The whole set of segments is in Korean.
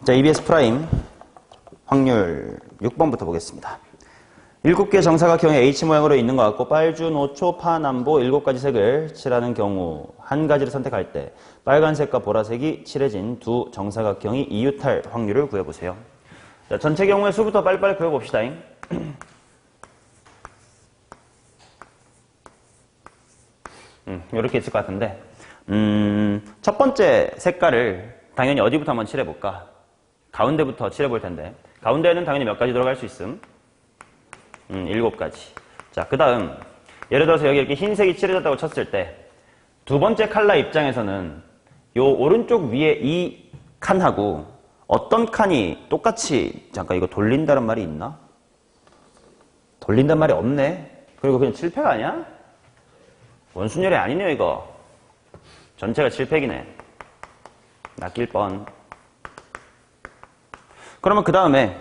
자, EBS 프라임 확률 6번부터 보겠습니다. 7개 정사각형의 H 모양으로 있는 것 같고 빨주, 노초, 파, 남보 7가지 색을 칠하는 경우 한 가지를 선택할 때 빨간색과 보라색이 칠해진 두 정사각형이 이웃할 확률을 구해보세요. 자, 전체 경우의 수부터 빨리빨리 그려봅시다. 이렇게 있을 것 같은데 첫 번째 색깔을 당연히 어디부터 한번 칠해볼까? 가운데부터 칠해볼 텐데 가운데에는 당연히 몇 가지 들어갈 수 있음? 7가지. 자, 그 다음 예를 들어서 여기 이렇게 흰색이 칠해졌다고 쳤을 때 두 번째 컬러 입장에서는 요 오른쪽 위에 이 칸하고 어떤 칸이 똑같이 잠깐 이거 돌린다는 말이 있나? 돌린다는 말이 없네. 그리고 그냥 7팩 아니야? 원순열이 아니네요 이거. 전체가 7팩이네. 낚일 뻔. 그러면 그 다음에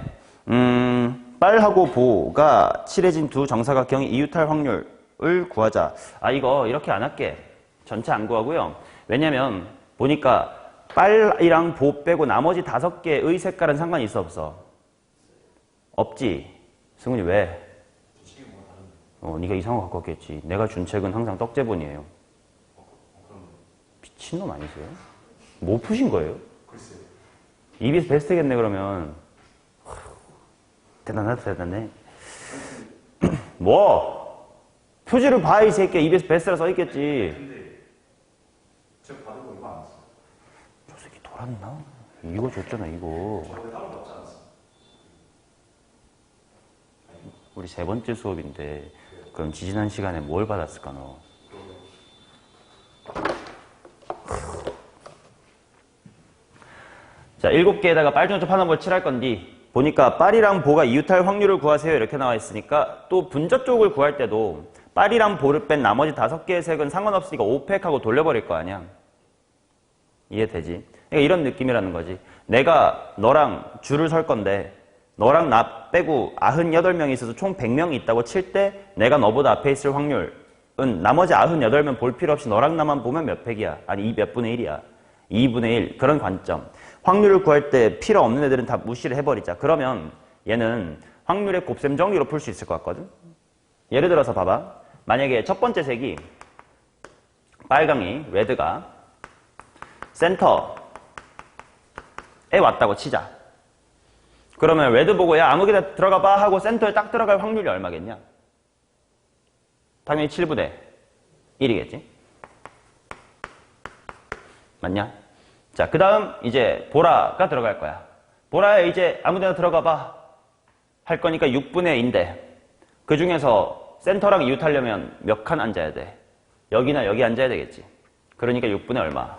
빨하고 보가 칠해진 두 정사각형이 이웃할 확률을 구하자. 아, 이거 이렇게 안 할게. 전체 안 구하고요. 왜냐면 보니까 빨이랑 보 빼고 나머지 5개의 색깔은 상관이 있어 없어? 없지. 승훈이 왜? 네가 이상한 거 갖고 왔겠지. 내가 준 책은 항상 떡제본이에요. 미친놈 아니세요? 뭐 푸신 거예요? 글쎄요. EBS 베스트겠네 그러면. 대단하다 대단해. 뭐? 표지를 봐 이 새끼야. EBS 베스트라 써있겠지. 근데 제가 받은 거 이거 안 왔어요. 저 새끼 돌았나? 이거 줬잖아 이거. 저번에 다운 받지 않았어요. 우리 3번째 수업인데 그럼 지지난 시간에 뭘 받았을까 너? 자, 7개에다가 빨주노초 파남볼 칠할 건디 보니까 빨이랑 보가 이웃할 확률을 구하세요 이렇게 나와 있으니까 또 분자 쪽을 구할 때도 빨이랑 보를 뺀 나머지 5개의 색은 상관없으니까 5팩하고 돌려버릴 거 아니야. 이해되지? 그러니까 이런 느낌이라는 거지. 내가 너랑 줄을 설 건데 너랑 나 빼고 98명이 있어서 총 100명이 있다고 칠 때 내가 너보다 앞에 있을 확률은 나머지 98명 볼 필요 없이 너랑 나만 보면 몇 팩이야? 아니 몇 분의 1이야? 2분의 1. 그런 관점. 확률을 구할 때 필요 없는 애들은 다 무시를 해버리자. 그러면 얘는 확률의 곱셈 정리로 풀 수 있을 것 같거든? 예를 들어서 봐봐. 만약에 첫 번째 색이 빨강이, 레드가 센터에 왔다고 치자. 그러면 레드 보고 야 아무데나 들어가 봐 하고 센터에 딱 들어갈 확률이 얼마겠냐? 당연히 7분의 1이겠지? 맞냐? 자, 그 다음 이제 보라가 들어갈 거야. 보라에 이제 아무데나 들어가 봐 할 거니까 6분의 2인데 그 중에서 센터랑 이웃하려면 몇 칸 앉아야 돼? 여기나 여기 앉아야 되겠지. 그러니까 6분의 얼마?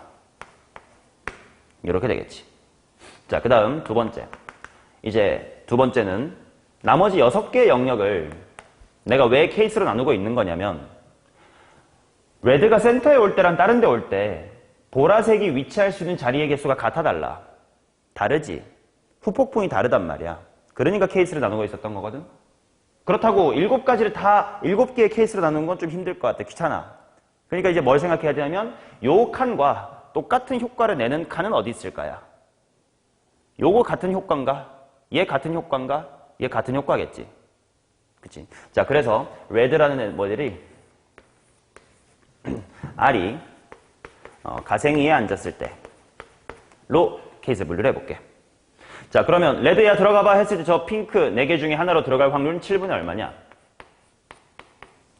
이렇게 되겠지. 자, 그 다음 두 번째. 이제 두 번째는 나머지 6개의 영역을 내가 왜 케이스로 나누고 있는 거냐면 레드가 센터에 올 때랑 다른 데 올 때 보라색이 위치할 수 있는 자리의 개수가 같아 달라. 다르지. 후폭풍이 다르단 말이야. 그러니까 케이스를 나누고 있었던 거거든. 그렇다고 7가지를 다 7개의 케이스로 나누는 건 좀 힘들 것 같아. 귀찮아. 그러니까 이제 뭘 생각해야 되냐면 요 칸과 똑같은 효과를 내는 칸은 어디 있을까요? 요거 같은 효과인가? 얘 같은 효과인가? 얘 같은 효과겠지. 그치? 자, 그래서 레드라는 모델이 R이 가생이에 앉았을 때로 케이스 분류를 해볼게. 자, 그러면 레드야 들어가봐 했을 때 저 핑크 4개 중에 하나로 들어갈 확률은 7분의 얼마냐?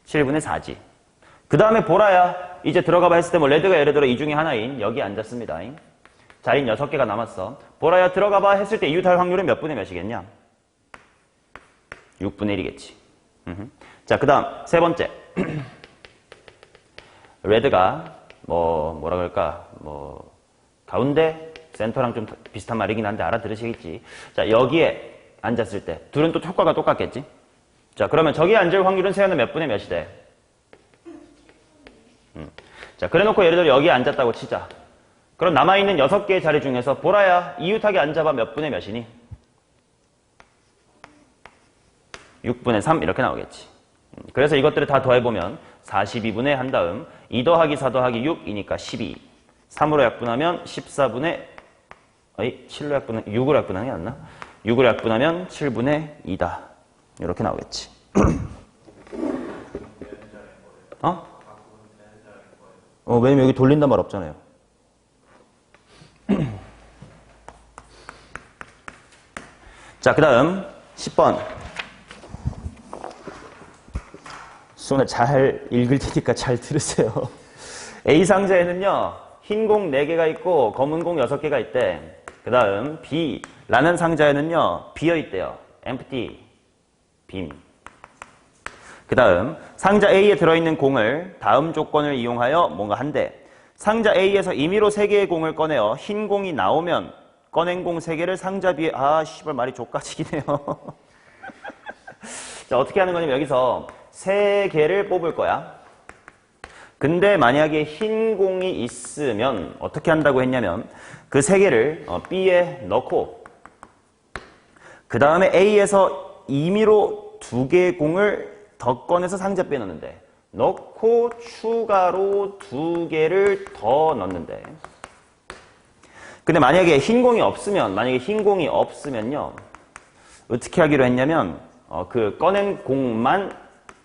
7분의 4지. 그 다음에 보라야 이제 들어가봐 했을 때 뭐 레드가 예를 들어 이 중에 하나인 여기 앉았습니다. 자리는 6개가 남았어. 보라야 들어가봐 했을 때 이웃할 확률은 몇 분의 몇이겠냐? 6분의 1이겠지. 자, 그 다음 세 번째. 레드가 뭐라 그럴까? 가운데 센터랑 좀 비슷한 말이긴 한데 알아들으시겠지. 자, 여기에 앉았을 때 둘은 또 효과가 똑같겠지. 자, 그러면 저기에 앉을 확률은 세연은 몇 분의 몇이 돼? 자, 그래놓고 예를 들어 여기에 앉았다고 치자. 그럼 남아있는 6개의 자리 중에서 보라야 이웃하게 앉아봐 몇 분의 몇이니? 6분의 3 이렇게 나오겠지. 그래서 이것들을 다 더해보면 42분의 한 다음 2 더하기 4 더하기 6이니까 12. 3으로 약분하면 14분의 7로 약분하면 6으로 약분하는 게 낫나? 6으로 약분하면 7분의 2다. 이렇게 나오겠지. 왜냐면 여기 돌린단 말 없잖아요. 자, 그 다음 10번. 수원을 잘 읽을 테니까 잘 들으세요. A 상자에는요, 흰 공 4개가 있고 검은 공 6개가 있대. 그 다음 B라는 상자에는요, 비어있대요. empty, 빈. 그 다음 상자 A에 들어있는 공을 다음 조건을 이용하여 뭔가 한대. 상자 A에서 임의로 3개의 공을 꺼내어 흰 공이 나오면 꺼낸 공 3개를 상자 B에 씨발 말이 족가지기네요. 자, 어떻게 하는 거냐면 여기서 3개를 뽑을 거야. 근데 만약에 흰 공이 있으면 어떻게 한다고 했냐면 그 3개를 B에 넣고 그 다음에 A에서 임의로 2개의 공을 더 꺼내서 상자 B에 넣는데 넣고 추가로 2개를 더 넣는데 근데 만약에 흰 공이 없으면요 어떻게 하기로 했냐면 그 꺼낸 공만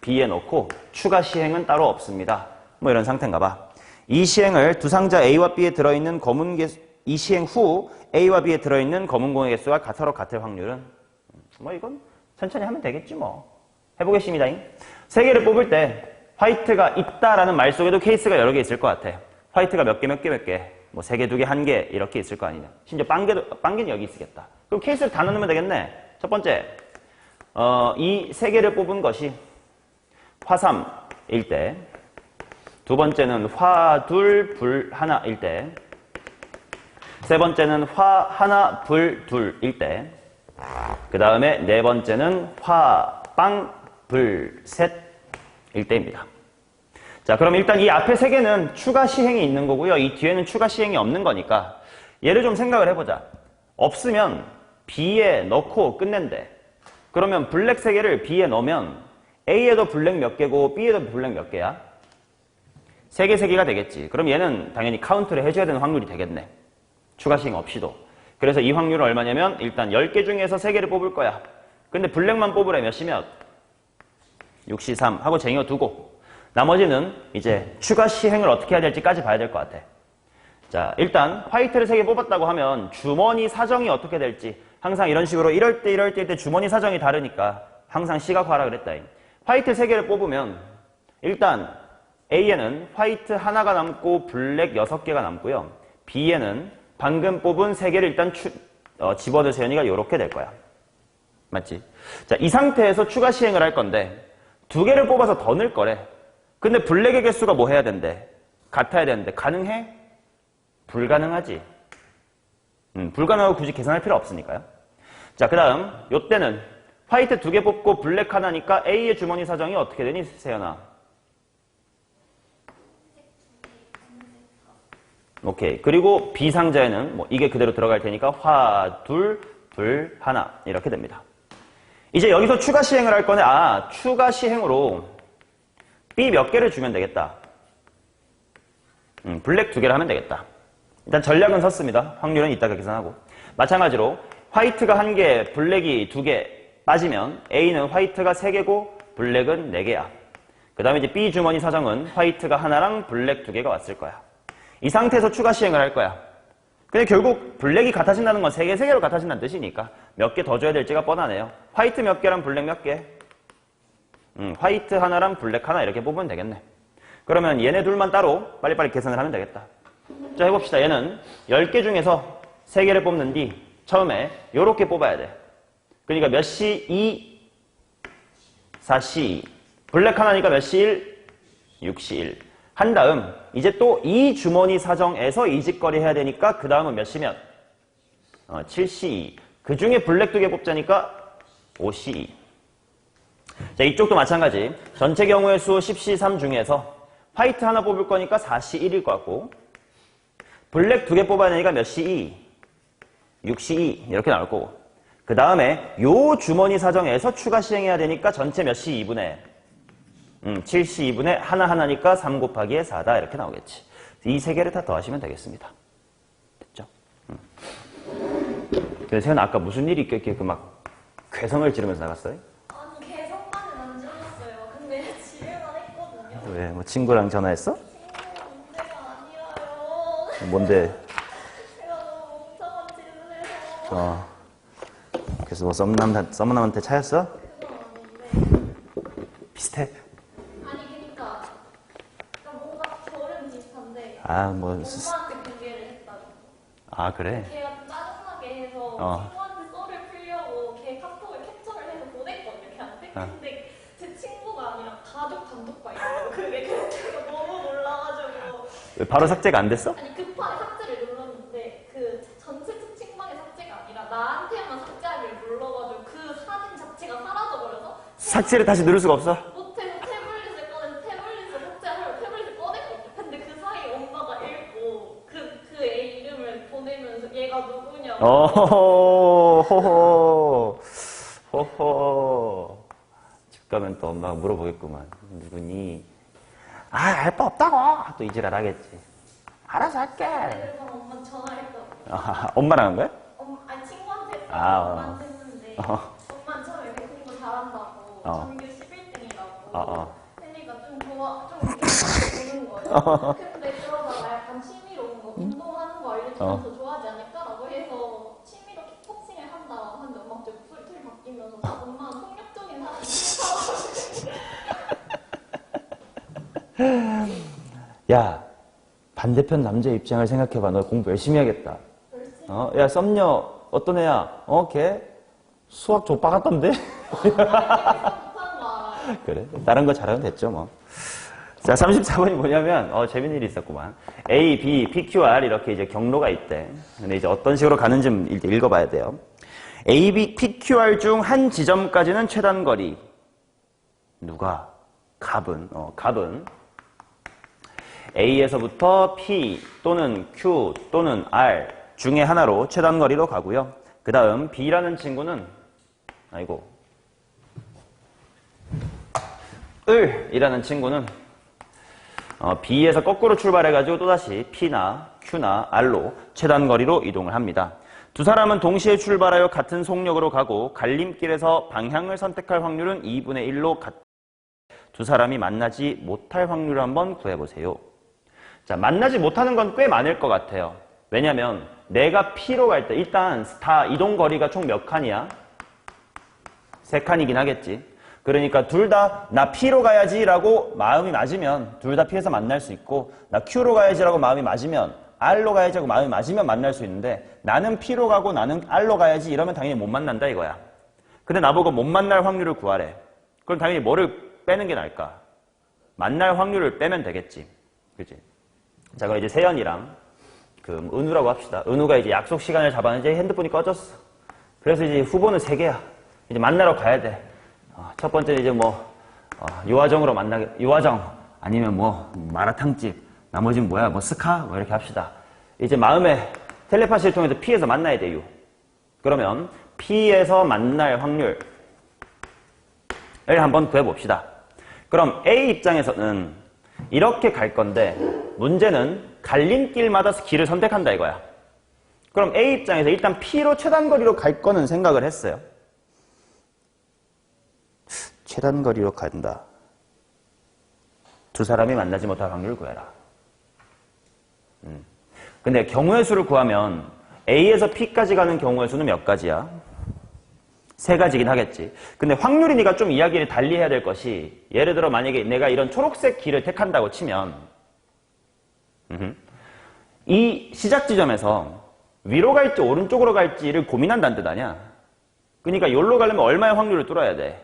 B에 넣고 추가 시행은 따로 없습니다. 뭐 이런 상태인가 봐. 이 시행을 두 상자 A와 B에 들어있는 검은 개수, 이 시행 후 A와 B에 들어있는 검은 공의 개수가 같아로 같을 확률은 뭐 이건 천천히 하면 되겠지 뭐. 해보겠습니다. 3개를 뽑을 때 화이트가 있다라는 말 속에도 케이스가 여러 개 있을 것 같아. 화이트가 몇 개, 뭐 3개, 2개, 1개 이렇게 있을 거 아니냐. 심지어 빵개는 여기 있겠다. 그럼 케이스를 다 넣으면 되겠네. 첫 번째, 이 3개를 뽑은 것이 화3일 때, 두 번째는 화2, 불1일 때, 세 번째는 화1, 불2일 때, 그 다음에 네 번째는 화빵, 불3일 때입니다. 자, 그럼 일단 이 앞에 3개는 추가 시행이 있는 거고요. 이 뒤에는 추가 시행이 없는 거니까 얘를 좀 생각을 해보자. 없으면 B에 넣고 끝낸대. 그러면 블랙 3개를 B에 넣으면 A에도 블랙 몇 개고 B에도 블랙 몇 개야? 3개, 3개가 되겠지. 그럼 얘는 당연히 카운트를 해줘야 되는 확률이 되겠네. 추가 시행 없이도. 그래서 이 확률은 얼마냐면 일단 10개 중에서 3개를 뽑을 거야. 근데 블랙만 뽑으래. 몇이 몇? 6시 3 하고 쟁여 두고 나머지는 이제 추가 시행을 어떻게 해야 될지까지 봐야 될 것 같아. 자, 일단 화이트를 3개 뽑았다고 하면 주머니 사정이 어떻게 될지 항상 이런 식으로 이럴 때 주머니 사정이 다르니까 항상 시각화하라 그랬다. 화이트 3개를 뽑으면 일단 A에는 화이트 하나가 남고 블랙 6개가 남고요. B에는 방금 뽑은 3개를 일단 집어넣은 세연이가 이렇게 될 거야. 맞지? 자, 이 상태에서 추가 시행을 할 건데 2개를 뽑아서 더 넣을 거래. 근데 블랙의 개수가 뭐 해야 된대? 같아야 되는데 가능해? 불가능하지. 불가능하고 굳이 계산할 필요 없으니까요. 자, 그 다음 요때는 화이트 2개 뽑고 블랙 하나니까 A의 주머니 사정이 어떻게 되니, 세연아? 오케이. 그리고 B 상자에는 뭐 이게 그대로 들어갈 테니까 화, 둘, 불, 하나 이렇게 됩니다. 이제 여기서 추가 시행을 할 거네. 추가 시행으로 B 몇 개를 주면 되겠다. 블랙 2개를 하면 되겠다. 일단 전략은 섰습니다. 확률은 이따가 계산하고. 마찬가지로 화이트가 1개, 블랙이 2개 빠지면 A는 화이트가 3개고 블랙은 4개야. 그 다음에 이제 B 주머니 사정은 화이트가 하나랑 블랙 2개가 왔을 거야. 이 상태에서 추가 시행을 할 거야. 근데 결국 블랙이 같아진다는 건 3개, 3개로 같아진다는 뜻이니까 몇 개 더 줘야 될지가 뻔하네요. 화이트 몇 개랑 블랙 몇 개? 화이트 하나랑 블랙 하나 이렇게 뽑으면 되겠네. 그러면 얘네 둘만 따로 빨리빨리 계산을 하면 되겠다. 자, 해봅시다. 얘는 10개 중에서 3개를 뽑는 뒤 처음에 요렇게 뽑아야 돼. 그러니까 몇 시 2, 4시 2. 블랙 하나니까 몇 시 1, 6시 1. 한 다음 이제 또 이 주머니 사정에서 이직거리 해야 되니까 그 다음은 몇 시 몇? 7시 2. 그 중에 블랙 2개 뽑자니까 5시 2. 자, 이쪽도 마찬가지. 전체 경우의 수 10시 3 중에서 화이트 하나 뽑을 거니까 4시 1일 것 같고 블랙 2개 뽑아야 되니까 몇 시 2? 6시 2 이렇게 나올 거고 그 다음에 요 주머니 사정에서 추가 시행해야 되니까 전체 몇 시 2분의 7시 2분의 하나하나니까 3 곱하기에 4다 이렇게 나오겠지. 이 3개를 다 더하시면 되겠습니다. 됐죠? 근데 세연아 아까 무슨 일이 있겠게 그 막 괴성을 지르면서 나갔어요? 아니 개성까지는 안 질렀어요. 근데 지뢰만 했거든요. 왜? 뭐 친구랑 전화했어? 친구가 문제가 아니라요. 뭔데? 제가 너무 멍청한 짓을 해서. 어. 그래서 뭐 썸남한테 차였어? 그건 아닌데. 비슷해. 아니 그러니까 뭔가 결은 비슷한데 아, 뭐. 엄마한테 공개를 했다고. 아, 그래? 걔가 좀 짜증나게 해서 어. 친구한테 썰을 풀려고 걔 카톡을 캡처를 해서 보냈거든요, 걔한테. 어. 근데 제 친구가 아니라 가족 단톡방이에요. 그게 그래서 제가 너무 놀라가지고 왜 바로 삭제가 안 됐어? 아니 급하게 삭제를 눌렀는데 그 전체 채팅방의 삭제가 아니라 나한테만 삭제하기를 눌러가지고 그 사진 자체가 사라져버려서 삭제를 다시 누를 수가 없어? 못해서 태블릿을 꺼내서 태블릿을 삭제하려고 태블릿을 꺼냈거든요. 근데 그 사이에 엄마가 읽고 그 애 이름을 보내면서 얘가 누구냐고. 호호. 호호. 집 가면 또 엄마가 물어보겠구만. 누구니? 아, 알 바 없다고! 또 이지랄 하겠지. 알아서 할게. 그래서 엄마 전화했거든요. 아, 엄마랑 한 거야? 아니 친구한테 했어요. 아, 엄마한테 했는데 어. 엄마는 처음에 이렇게 공부 잘한다고 전교 11등이라고 혜리가 좀 이렇게 보는 거예요. 근데 그러다가 약간 취미로 뭔가 운동하는 거 알려주면서 좋아하지 않을까라고 해서 취미로 킥복싱을 한다고 하는데 엄마 갑자기 목소리 틀이 바뀌면서 엄마는 폭력적인 사람이 싫다고. 야, 반대편 남자 입장을 생각해봐. 너 공부 열심히 해야겠다. 야, 썸녀, 어떤 애야? 걔 수학 족박았던데? 못하는 거 알아요. 그래. 다른 거 잘하면 됐죠, 뭐. 자, 34번이 뭐냐면, 재밌는 일이 있었구만. A, B, P, Q, R 이렇게 이제 경로가 있대. 근데 이제 어떤 식으로 가는지 이제 읽어봐야 돼요. A, B, P, Q, R 중 한 지점까지는 최단 거리. 누가? 갑은. A에서부터 P 또는 Q 또는 R 중에 하나로 최단 거리로 가고요. 그 다음 B라는 친구는 을이라는 친구는 B에서 거꾸로 출발해가지고 또다시 P나 Q나 R로 최단 거리로 이동을 합니다. 두 사람은 동시에 출발하여 같은 속력으로 가고 갈림길에서 방향을 선택할 확률은 2분의 1로 같다. 두 사람이 만나지 못할 확률을 한번 구해보세요. 자, 만나지 못하는 건 꽤 많을 것 같아요. 왜냐면 내가 P로 갈 때 일단 다 이동 거리가 총 몇 칸이야? 3칸이긴 하겠지. 그러니까 둘 다 나 P로 가야지 라고 마음이 맞으면 둘 다 P에서 만날 수 있고 나 Q로 가야지 라고 마음이 맞으면 R로 가야지 라고 마음이 맞으면 만날 수 있는데 나는 P로 가고 나는 R로 가야지 이러면 당연히 못 만난다 이거야. 근데 나보고 못 만날 확률을 구하래. 그럼 당연히 뭐를 빼는 게 나을까? 만날 확률을 빼면 되겠지. 그치? 자, 그럼 이제 세연이랑 은우라고 합시다. 은우가 이제 약속 시간을 잡았는데 핸드폰이 꺼졌어. 그래서 이제 후보는 3개야. 이제 만나러 가야 돼. 첫 번째는 이제 유화정으로 유화정 아니면 마라탕집. 나머지는 뭐야? 스카? 이렇게 합시다. 이제 마음에 텔레파시를 통해서 P에서 만나야 돼요. 그러면 P에서 만날 확률을 한번 구해봅시다. 그럼 A 입장에서는 이렇게 갈 건데 문제는 갈림길마다 길을 선택한다 이거야. 그럼 A 입장에서 일단 P로 최단거리로 갈 거는 생각을 했어요. 최단거리로 간다. 두 사람이 만나지 못할 확률을 구해라. 근데 경우의 수를 구하면 A에서 P까지 가는 경우의 수는 몇 가지야? 3가지긴 하겠지. 근데 확률이니까 좀 이야기를 달리 해야 될 것이 예를 들어 만약에 내가 이런 초록색 길을 택한다고 치면 이 시작 지점에서 위로 갈지 오른쪽으로 갈지를 고민한다는 뜻 아니야. 그러니까 여기로 가려면 얼마의 확률을 뚫어야 돼?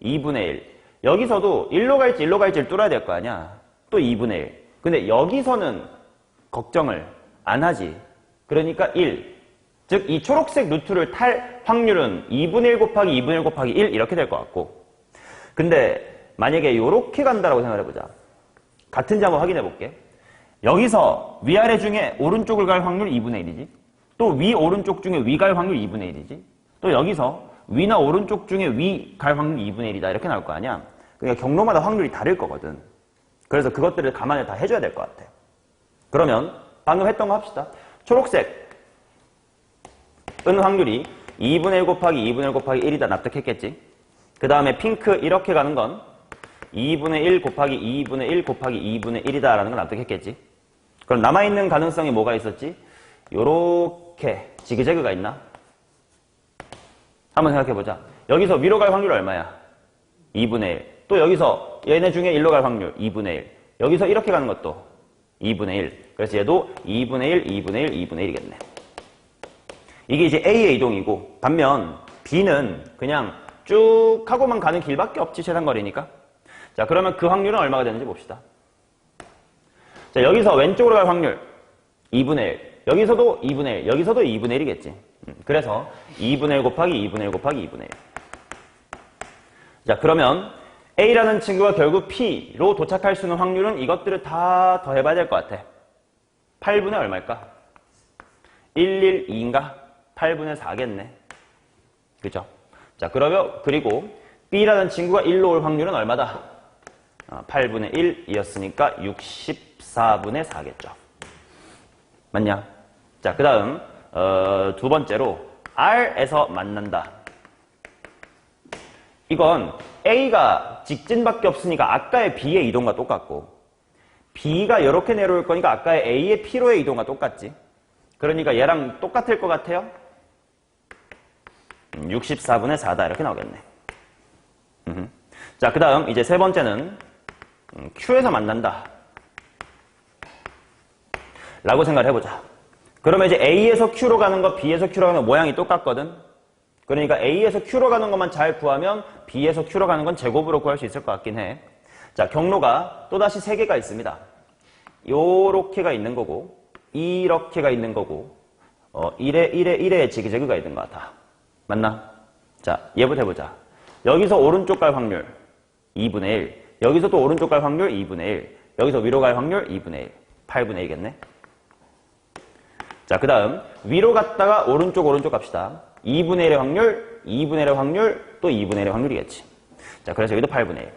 2분의 1. 여기서도 1로 갈지 1로 갈지를 뚫어야 될 거 아니야. 또 2분의 1. 근데 여기서는 걱정을 안 하지. 그러니까 1. 즉 이 초록색 루트를 탈 확률은 2분의 1 곱하기 2분의 1 곱하기 1 이렇게 될 것 같고 근데 만약에 이렇게 간다라고 생각해보자. 같은지 한번 확인해 볼게. 여기서 위아래 중에 오른쪽을 갈 확률 2분의 1이지. 또 위 오른쪽 중에 위 갈 확률 2분의 1이지. 또 여기서 위나 오른쪽 중에 위 갈 확률 2분의 1이다 이렇게 나올 거 아니야. 그러니까 경로마다 확률이 다를 거거든. 그래서 그것들을 감안을 다 해줘야 될 것 같아. 그러면 방금 했던 거 합시다. 초록색 은 확률이 2분의 1 곱하기 2분의 1 곱하기 1이다 납득했겠지? 그 다음에 핑크 이렇게 가는 건 2분의 1 곱하기 2분의 1 곱하기 2분의 1이다 라는 건 납득했겠지? 그럼 남아있는 가능성이 뭐가 있었지? 요렇게 지그재그가 있나? 한번 생각해보자. 여기서 위로 갈 확률 얼마야? 2분의 1. 또 여기서 얘네 중에 1로 갈 확률 2분의 1. 여기서 이렇게 가는 것도 2분의 1. 그래서 얘도 2분의 1, 2분의 1, 2분의 1이겠네. 이게 이제 A의 이동이고 반면 B는 그냥 쭉 하고만 가는 길밖에 없지, 최단거리니까. 자, 그러면 그 확률은 얼마가 되는지 봅시다. 자, 여기서 왼쪽으로 갈 확률 2분의 1. 여기서도 2분의 1. 여기서도 2분의 1이겠지. 그래서 2분의 1 곱하기 2분의 1 곱하기 2분의 1. 자, 그러면 A라는 친구가 결국 P로 도착할 수 있는 확률은 이것들을 다 더해봐야 될 것 같아. 8분의 얼마일까? 112인가? 8분의 4겠네. 그죠? 자, 그리고 B라는 친구가 1로 올 확률은 얼마다? 8분의 1이었으니까 64분의 4겠죠. 맞냐? 자, 그 다음 두 번째로 R에서 만난다. 이건 A가 직진밖에 없으니까 아까의 B의 이동과 똑같고 B가 이렇게 내려올 거니까 아까의 A의 P로의 이동과 똑같지. 그러니까 얘랑 똑같을 것 같아요. 64분의 4다 이렇게 나오겠네. 자, 그 다음 이제 세 번째는 Q에서 만난다 라고 생각을 해보자. 그러면 이제 A에서 Q로 가는 거, B에서 Q로 가는 거 모양이 똑같거든. 그러니까 A에서 Q로 가는 것만 잘 구하면 B에서 Q로 가는 건 제곱으로 구할 수 있을 것 같긴 해. 자, 경로가 또다시 3개가 있습니다. 요렇게가 있는 거고 이렇게가 있는 거고 1에 지그재그가 있는 것 같아. 맞나? 자, 얘부터 해보자. 여기서 오른쪽 갈 확률 2분의 1. 여기서 또 오른쪽 갈 확률 2분의 1. 여기서 위로 갈 확률 2분의 1. 8분의 1이겠네. 자, 그 다음 위로 갔다가 오른쪽 갑시다. 2분의 1의 확률, 2분의 1의 확률, 또 2분의 1의 확률이겠지. 자, 그래서 여기도 8분의 1.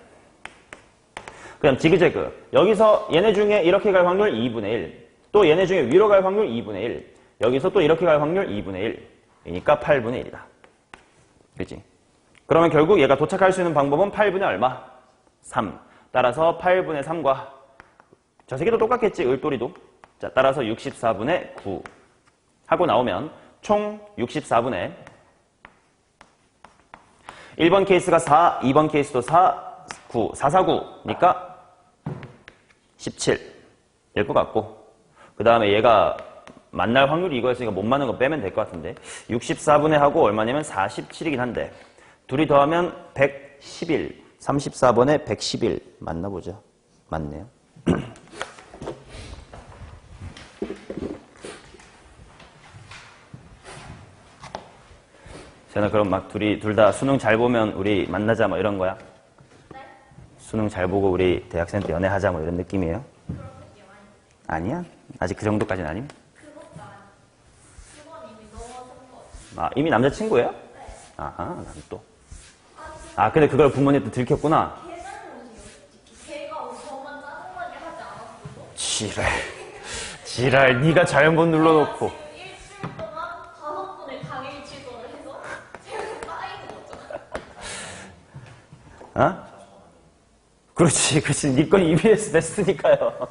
그 다음 지그재그. 여기서 얘네 중에 이렇게 갈 확률 2분의 1. 또 얘네 중에 위로 갈 확률 2분의 1. 여기서 또 이렇게 갈 확률 2분의 1. 이니까 8분의 1이다. 그치? 그러면 결국 얘가 도착할 수 있는 방법은 8분의 얼마? 3. 따라서 8분의 3과 저 새끼도 똑같겠지, 을돌이도. 자, 따라서 64분의 9 하고 나오면 총 64분의 1번 케이스가 4, 2번 케이스도 4, 9, 4, 4, 9니까 17일 것 같고 그 다음에 얘가 만날 확률이 이거였으니까 못 맞는 거 빼면 될 것 같은데 64분의 하고 얼마냐면 47이긴 한데 둘이 더하면 111, 34번에 111 맞나 보자. 맞네요. 쟤는 그럼 막 둘 다 수능 잘 보면 우리 만나자 뭐 이런 거야? 네? 수능 잘 보고 우리 대학생 때 연애하자 뭐 이런 느낌이에요? 그런 느낌 아니에요? 아니야? 아직 그 정도까지는 아님? 그것도 아니에요. 그건 이미 넘어선 거. 아, 이미 남자친구예요? 네. 아하, 난 또. 아, 아, 근데 그걸 부모님한테 들켰구나. 걔가 저만 짜증나게 하지 않았어도? 지랄, 네가 잘못 눌러놓고. 지금 일주일 동안 5분의 강의 취소를 해서 제가 쌓이는 거죠. 어? 그렇지. 네 건 EBS 됐으니까요.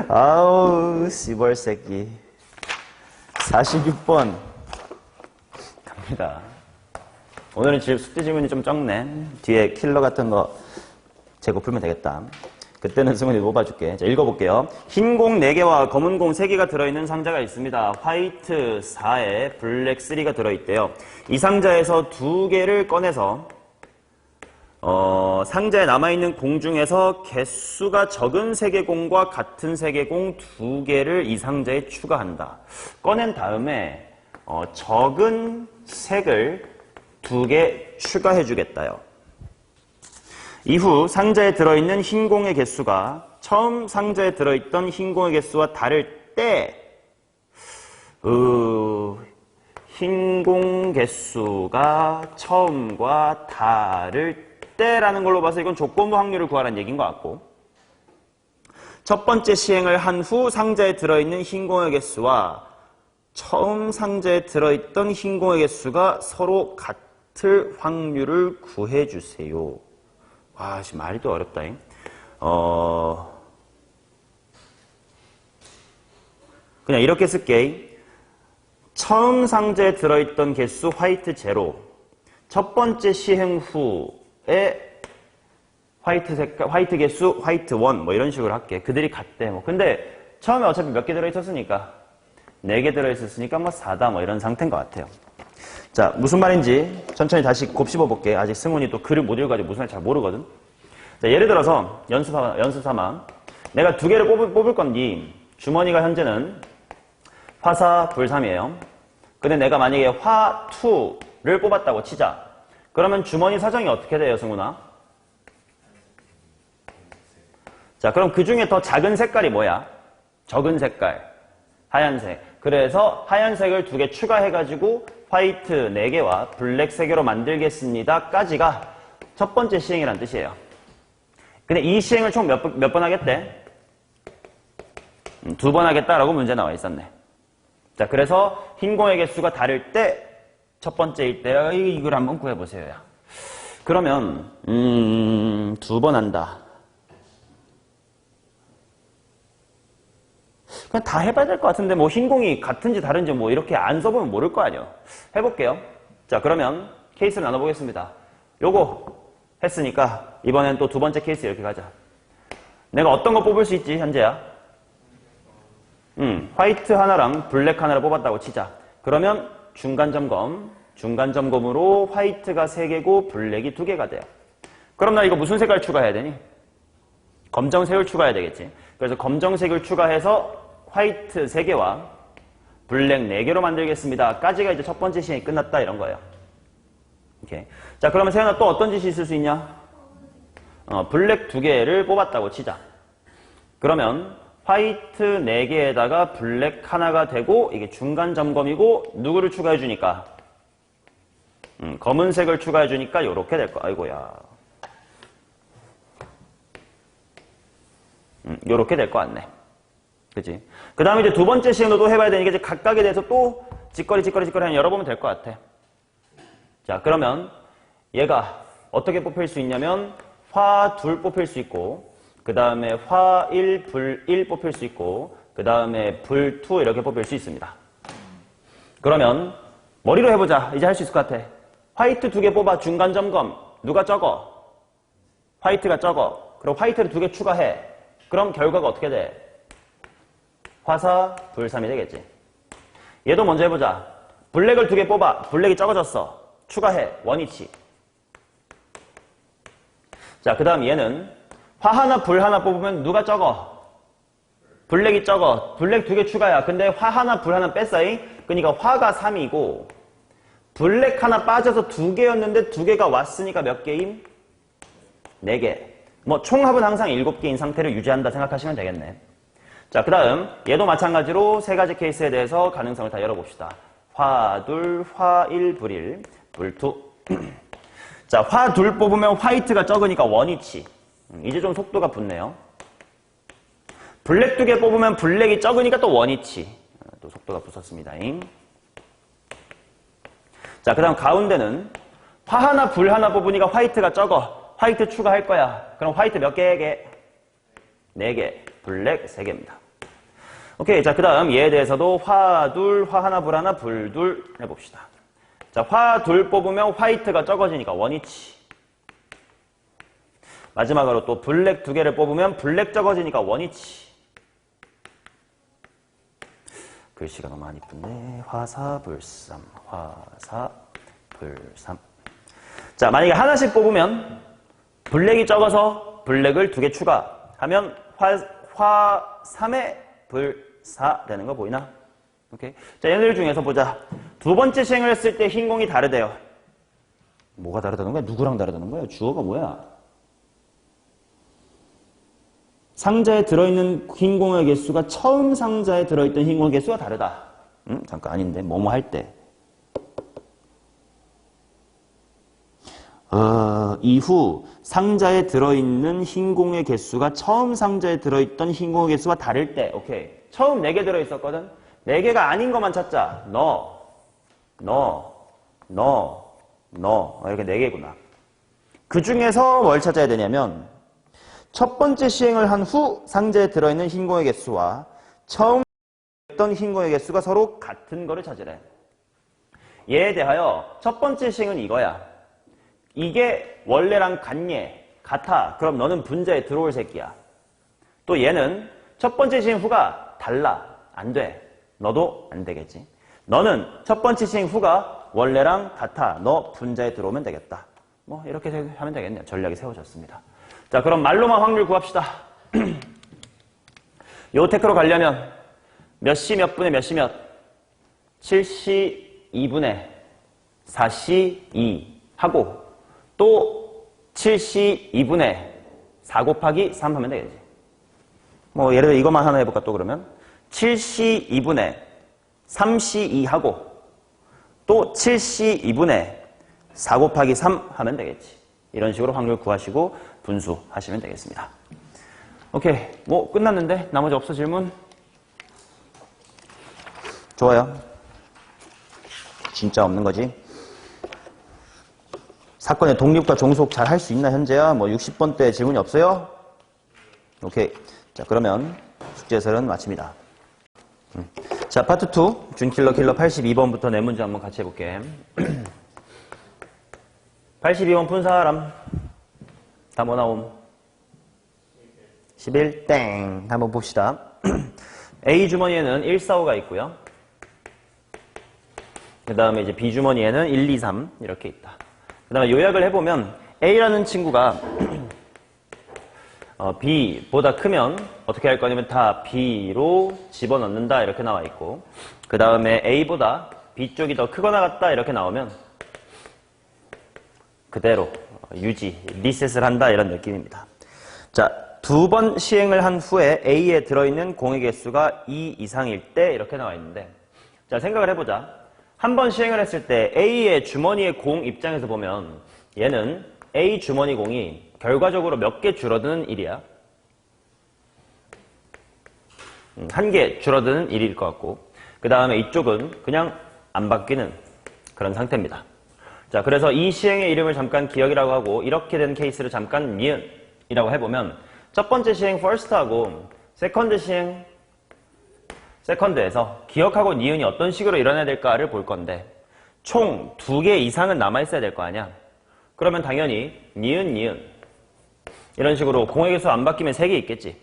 아우, 씨벌 새끼. 46번. 갑니다. 오늘은 숙제 질문이 좀 적네. 뒤에 킬러 같은 거 재고 풀면 되겠다. 그때는 승훈이 뽑아줄게. 자, 읽어볼게요. 흰 공 4개와 검은 공 3개가 들어있는 상자가 있습니다. 화이트 4에 블랙 3가 들어있대요. 이 상자에서 2개를 꺼내서 상자에 남아있는 공 중에서 개수가 적은 3개 공과 같은 3개 공 2개를 이 상자에 추가한다. 꺼낸 다음에 적은 색을 2개 추가해 주겠다요. 이후 상자에 들어있는 흰 공의 개수가 처음 상자에 들어있던 흰 공의 개수와 다를 때 흰 공 개수가 처음과 다를 때라는 걸로 봐서 이건 조건부 확률을 구하라는 얘기인 것 같고 첫 번째 시행을 한 후 상자에 들어있는 흰 공의 개수와 처음 상자에 들어있던 흰 공의 개수가 서로 같을 확률을 구해주세요. 와, 씨, 말이 또 어렵다잉. 그냥 이렇게 쓸게. 처음 상자에 들어있던 개수 화이트 제로. 첫 번째 시행 후에 화이트 개수 화이트 원 뭐 이런 식으로 할게. 그들이 같대. 뭐 근데 처음에 어차피 몇 개 들어있었으니까 4개 들어있었으니까 뭐 4다 뭐 이런 상태인 것 같아요. 자, 무슨 말인지 천천히 다시 곱씹어 볼게. 아직 승훈이 또 글을 못 읽어가지고 무슨 말인지 잘 모르거든. 자, 예를 들어서 연습 삼아 내가 2개를 뽑을 건데 주머니가 현재는 화4 불3이에요. 근데 내가 만약에 화2를 뽑았다고 치자. 그러면 주머니 사정이 어떻게 돼요, 승훈아? 자, 그럼 그 중에 더 작은 색깔이 뭐야? 적은 색깔. 하얀색. 그래서 하얀색을 2개 추가해가지고 화이트 4개와 블랙 3개로 만들겠습니다. 까지가 첫 번째 시행이란 뜻이에요. 근데 이 시행을 총 몇 번 하겠대? 2번 하겠다라고 문제 나와 있었네. 자, 그래서 흰 공의 개수가 다를 때 첫 번째일 때 이걸 한번 구해보세요. 그러면 2번 한다. 그냥 다 해봐야 될 것 같은데 뭐 흰 공이 같은지 다른지 뭐 이렇게 안 써보면 모를 거 아니에요. 해볼게요. 자, 그러면 케이스를 나눠보겠습니다. 요거 했으니까 이번엔 또 2번째 케이스 이렇게 가자. 내가 어떤 거 뽑을 수 있지, 현재야? 화이트 하나랑 블랙 하나를 뽑았다고 치자. 그러면 중간점검으로 화이트가 3개고 블랙이 2개가 돼요. 그럼 나 이거 무슨 색깔 추가해야 되니? 검정색을 추가해야 되겠지. 그래서 검정색을 추가해서 화이트 3개와 블랙 4개로 만들겠습니다. 까지가 이제 첫 번째 시행이 끝났다 이런 거예요. 오케이. 자, 그러면 세연아 또 어떤 짓이 있을 수 있냐? 블랙 2개를 뽑았다고 치자. 그러면 화이트 4개에다가 블랙 하나가 되고 이게 중간 점검이고 누구를 추가해 주니까? 검은색을 추가해 주니까 요렇게 될 거야. 아이고야. 요렇게 될 것 같네. 그치? 그 다음에 이제 2번째 시행도 또 해봐야 되니까 이제 각각에 대해서 또 짓거리 하면 열어보면 될 것 같아. 자, 그러면 얘가 어떻게 뽑힐 수 있냐면 화2 뽑힐 수 있고 그 다음에 화1, 불1 뽑힐 수 있고 그 다음에 불2 이렇게 뽑힐 수 있습니다. 그러면 머리로 해보자. 이제 할 수 있을 것 같아. 화이트 2개 뽑아. 중간 점검. 누가 적어? 화이트가 적어. 그럼 화이트를 2개 추가해. 그럼 결과가 어떻게 돼? 화4, 불3이 되겠지. 얘도 먼저 해보자. 블랙을 2개 뽑아. 블랙이 적어졌어. 추가해. 원위치. 자, 그 다음 얘는 화 하나, 불 하나 뽑으면 누가 적어? 블랙이 적어. 블랙 2개 추가야. 근데 화 하나, 불 하나 뺐어잉? 그러니까 화가 3이고 블랙 하나 빠져서 2개였는데 2개가 왔으니까 몇 개임? 4개. 뭐 총합은 항상 7개인 상태를 유지한다 생각하시면 되겠네. 자, 그 다음 얘도 마찬가지로 3가지 케이스에 대해서 가능성을 다 열어봅시다. 화2, 화1, 불1, 불2. 자, 화2 뽑으면 화이트가 적으니까 원위치. 이제 좀 속도가 붙네요. 블랙 2개 뽑으면 블랙이 적으니까 또 원위치. 또 속도가 붙었습니다. 자, 그 다음 가운데는 화 하나, 불 하나 뽑으니까 화이트가 적어. 화이트 추가할 거야. 그럼 화이트 몇 개? 4개. 블랙 3개입니다. 오케이. 자, 그 다음 얘에 대해서도 화2, 화 하나, 불 하나, 불2 해봅시다. 자, 화2 뽑으면 화이트가 적어지니까 원위치. 마지막으로 또 블랙 2개를 뽑으면 블랙 적어지니까 원위치. 글씨가 너무 안 이쁜데. 화4, 불3, 화4, 불3. 자, 만약에 하나씩 뽑으면 블랙이 적어서 블랙을 2개 추가하면 화3에 불4 되는 거 보이나? 오케이. 자, 얘네들 중에서 보자. 2번째 시행을 했을 때 흰 공이 다르대요. 뭐가 다르다는 거야? 누구랑 다르다는 거야? 주어가 뭐야? 상자에 들어있는 흰 공의 개수가 처음 상자에 들어있던 흰 공의 개수가 다르다. 잠깐 아닌데. 뭐뭐 할 때. 이후 상자에 들어있는 흰 공의 개수가 처음 상자에 들어있던 흰 공의 개수와 다를 때. 오케이. 처음 4개 들어있었거든. 4개가 아닌 것만 찾자. 너, 이렇게 4개구나. 그 중에서 뭘 찾아야 되냐면 첫 번째 시행을 한 후 상자에 들어있는 흰 공의 개수와 처음 했던 흰 공의 개수가 서로 같은 거를 찾으래. 얘에 대하여 첫 번째 시행은 이거야. 이게 원래랑 같아. 그럼 너는 분자에 들어올 새끼야. 또 얘는 첫 번째 시행 후가 달라. 안 돼. 너도 안 되겠지. 너는 첫 번째 시행 후가 원래랑 같아. 너 분자에 들어오면 되겠다. 뭐 이렇게 하면 되겠네요. 전략이 세워졌습니다. 자, 그럼 말로만 확률 구합시다. 요 테크로 가려면 몇 시 몇 분에 몇 시 몇? 7시 2분에 4시 2 하고 또 7시 2분에 4 곱하기 3 하면 되겠지. 뭐 예를 들어 이것만 하나 해볼까 또 그러면 7시 2분에 3시 2 하고 또 7시 2분에 4 곱하기 3 하면 되겠지. 이런 식으로 확률 구하시고 분수하시면 되겠습니다. 오케이, 뭐 끝났는데 나머지 없어 질문? 좋아요. 진짜 없는 거지. 사건의 독립과 종속 잘 할 수 있나 현재야? 뭐 60번 때 질문이 없어요? 오케이. 자, 그러면 숙제 해설은 마칩니다. 자, 파트 2 준킬러 킬러 82번부터 네 문제 한번 같이 해볼게. 82번 푼 사람 다 뭐 나옴? 11 땡. 한번 봅시다. A 주머니에는 1, 4, 5가 있고요. 그 다음에 이제 B 주머니에는 1, 2, 3 이렇게 있다. 그 다음에 요약을 해보면 A라는 친구가 B보다 크면 어떻게 할 거냐면 다 B로 집어넣는다 이렇게 나와 있고, 그 다음에 A보다 B 쪽이 더 크거나 같다 이렇게 나오면 그대로 유지, 리셋을 한다 이런 느낌입니다. 자, 2번 시행을 한 후에 A에 들어있는 공의 개수가 2 이상일 때 이렇게 나와 있는데, 자, 생각을 해보자. 한 번 시행을 했을 때 A의 주머니의 공 입장에서 보면 얘는 A 주머니 공이 결과적으로 몇 개 줄어드는 일이야? 1개 줄어드는 일일 것 같고, 그 다음에 이쪽은 그냥 안 바뀌는 그런 상태입니다. 자, 그래서 이 시행의 이름을 잠깐 기억이라고 하고 이렇게 된 케이스를 잠깐 니은이라고 해보면 첫 번째 시행 first하고 세컨드 시행 세컨드에서 기억하고 니은이 어떤 식으로 일어나야 될까를 볼 건데 총 2개 이상은 남아있어야 될 거 아니야. 그러면 당연히 니은 이런 식으로 공의 개수 안 바뀌면 3개 있겠지.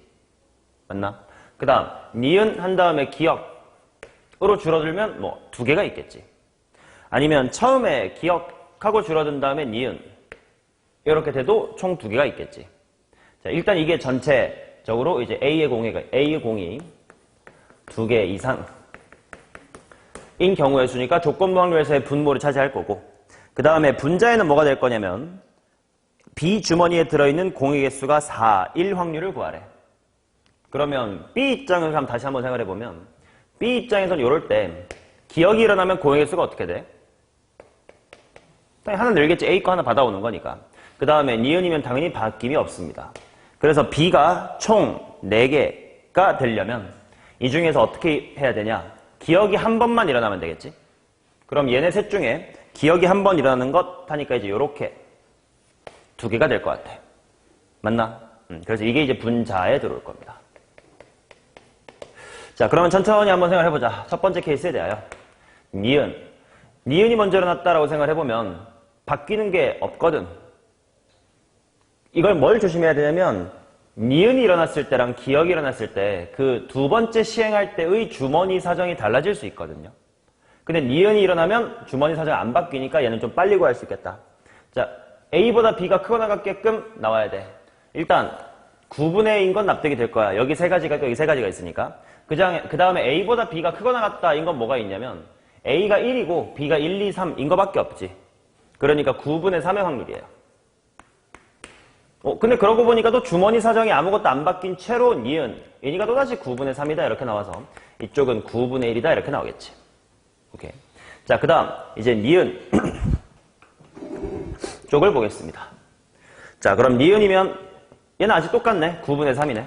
맞나? 그 다음 니은 한 다음에 기억으로 줄어들면 뭐 2개가 있겠지. 아니면 처음에 기억하고 줄어든 다음에 니은 이렇게 돼도 총 2개가 있겠지. 자, 일단 이게 전체적으로 이제 A의 공이 2개 이상인 경우의 수니까 조건부 확률에서의 분모를 차지할 거고, 그 다음에 분자에는 뭐가 될 거냐면 B 주머니에 들어있는 공의 개수가 4, 1 확률을 구하래. 그러면 B 입장을 다시 한번 생각해보면 B 입장에서는 이럴 때 기억이 일어나면 공의 개수가 어떻게 돼? 당연히 하나 늘겠지. A 거 하나 받아오는 거니까. 그 다음에 니은이면 당연히 바뀜이 없습니다. 그래서 B가 총 4개가 되려면 이 중에서 어떻게 해야 되냐? 기억이 한 번만 일어나면 되겠지? 그럼 얘네 셋 중에 기억이 한 번 일어나는 것 하니까 이제 요렇게 2개가 될 것 같아. 맞나? 그래서 이게 이제 분자에 들어올 겁니다. 자, 그러면 천천히 한번 생각해보자. 첫 번째 케이스에 대하여 니은이 먼저 일어났다라고 생각해보면 바뀌는 게 없거든. 이걸 뭘 조심해야 되냐면 니은이 일어났을 때랑 기억이 일어났을 때 그 2번째 시행할 때의 주머니 사정이 달라질 수 있거든요. 근데 니은이 일어나면 주머니 사정이 안 바뀌니까 얘는 좀 빨리 구할 수 있겠다. 자, A보다 B가 크거나 같게끔 나와야 돼. 일단 9분의 1인 건 납득이 될 거야. 여기 3가지가 있고 여기 3가지가 있으니까. 그 다음에 A보다 B가 크거나 같다인 건 뭐가 있냐면 A가 1이고 B가 1, 2, 3인 거밖에 없지. 그러니까 9분의 3의 확률이에요. 근데 그러고 보니까 또 주머니 사정이 아무것도 안 바뀐 채로 얘니까 또다시 9분의 3이다 이렇게 나와서 이쪽은 9분의 1이다 이렇게 나오겠지. 오케이. 자, 그 다음 이제 니은 쪽을 보겠습니다. 자, 그럼 니은이면 얘는 아직 똑같네. 9분의 3이네.